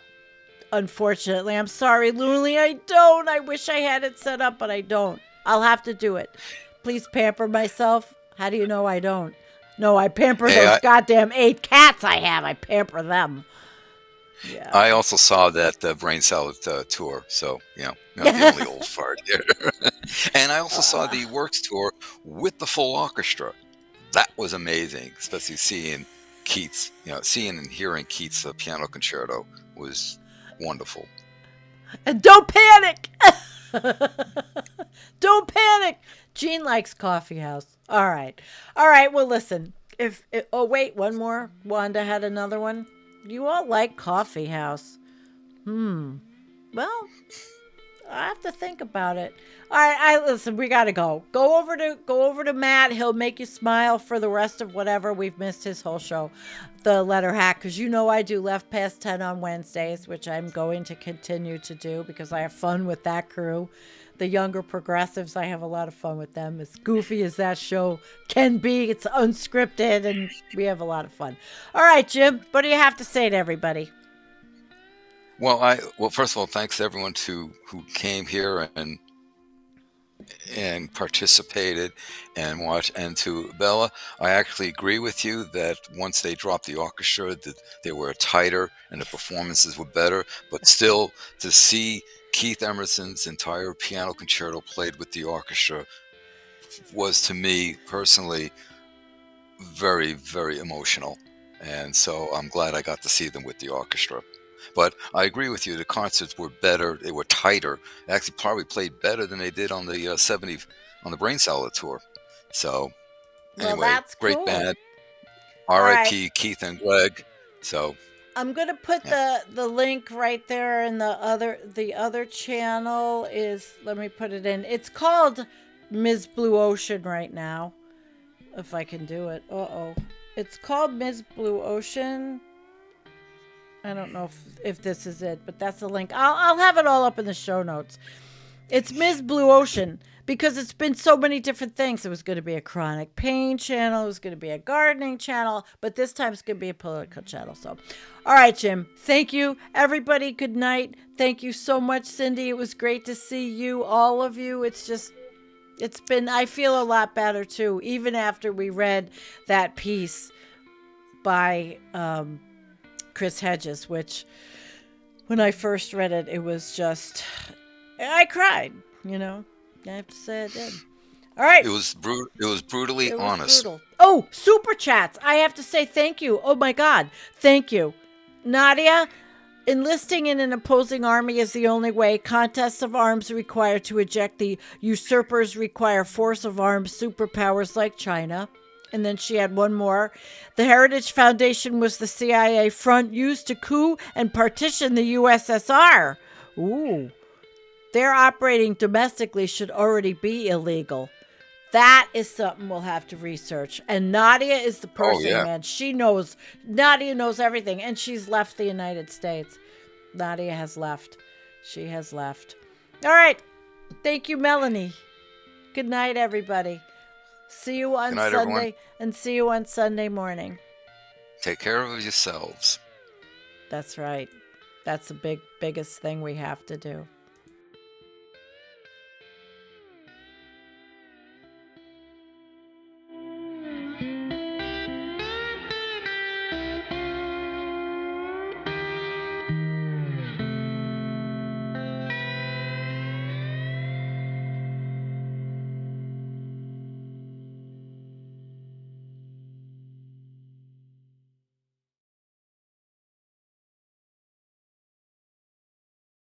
Unfortunately, I'm sorry, Looney. I don't. I wish I had it set up, but I don't. I'll have to do it. Please pamper myself. How do you know I don't? No, I pamper Hey, those goddamn 8 cats I have. I pamper them. Yeah. I also saw that Brain Salad tour, so not the only old fart here. And I also saw the Works tour with the full orchestra. That was amazing, especially seeing Keats. Seeing and hearing Keats' piano concerto was wonderful. And don't panic. Don't panic. Jean likes coffee house. All right. All right. Well, listen. Oh wait, one more. Wanda had another one. You all like coffee house. Well, I have to think about it. All right, listen. We gotta go. Go over to Matt. He'll make you smile for the rest of whatever we've missed his whole show. The letter hack, because I do left past 10 on Wednesdays, which I'm going to continue to do because I have fun with that crew. the younger progressives. I have a lot of fun with them. As goofy as that show can be, it's unscripted and we have a lot of fun. All right, Jim, what do you have to say to everybody? Well, first of all, thanks to everyone who came here and participated and watched. And to Bella, I actually agree with you that once they dropped the orchestra, that they were tighter and the performances were better. But still, to see Keith Emerson's entire piano concerto played with the orchestra was, to me personally, very, very emotional. And so I'm glad I got to see them with the orchestra. But I agree with you. The concerts were better. They were tighter. They actually probably played better than they did on the 70 on the Brain Salad tour. So Well, anyway, that's great cool. band. All right. R.I.P. Keith and Greg. So I'm gonna put yeah, the link right there in the other channel is, let me put it in. It's called Ms. Blue Ocean right now. If I can do it. Uh-oh. It's called Ms. Blue Ocean. I don't know if this is it, but that's the link. I'll have it all up in the show notes. It's Ms. Blue Ocean because it's been so many different things. It was going to be a chronic pain channel. It was going to be a gardening channel, but this time it's going to be a political channel. So, all right, Jim. Thank you, everybody. Good night. Thank you so much, Cindy. It was great to see you, all of you. I feel a lot better too, even after we read that piece by Chris Hedges, which when I first read it, it was just, I cried, you know. I have to say I did. All right. it was brutally It was honest. brutal. Oh, super chats. I have to say thank you. Oh my God. Thank you. Nadia, enlisting in an opposing army is the only way. Contests of arms require to eject the usurpers require force of arms superpowers like China. And then she had one more. The Heritage Foundation was the CIA front used to coup and partition the USSR. Ooh. Their operating domestically should already be illegal. That is something we'll have to research. And Nadia is the Oh person, yeah. man. Nadia knows everything. And she's left the United States. Nadia has left. She has left. All right. Thank you, Melanie. Good night, everybody. See you Good on night, everyone. Sunday and see you on Sunday morning. Take care of yourselves. That's right. That's the biggest thing we have to do.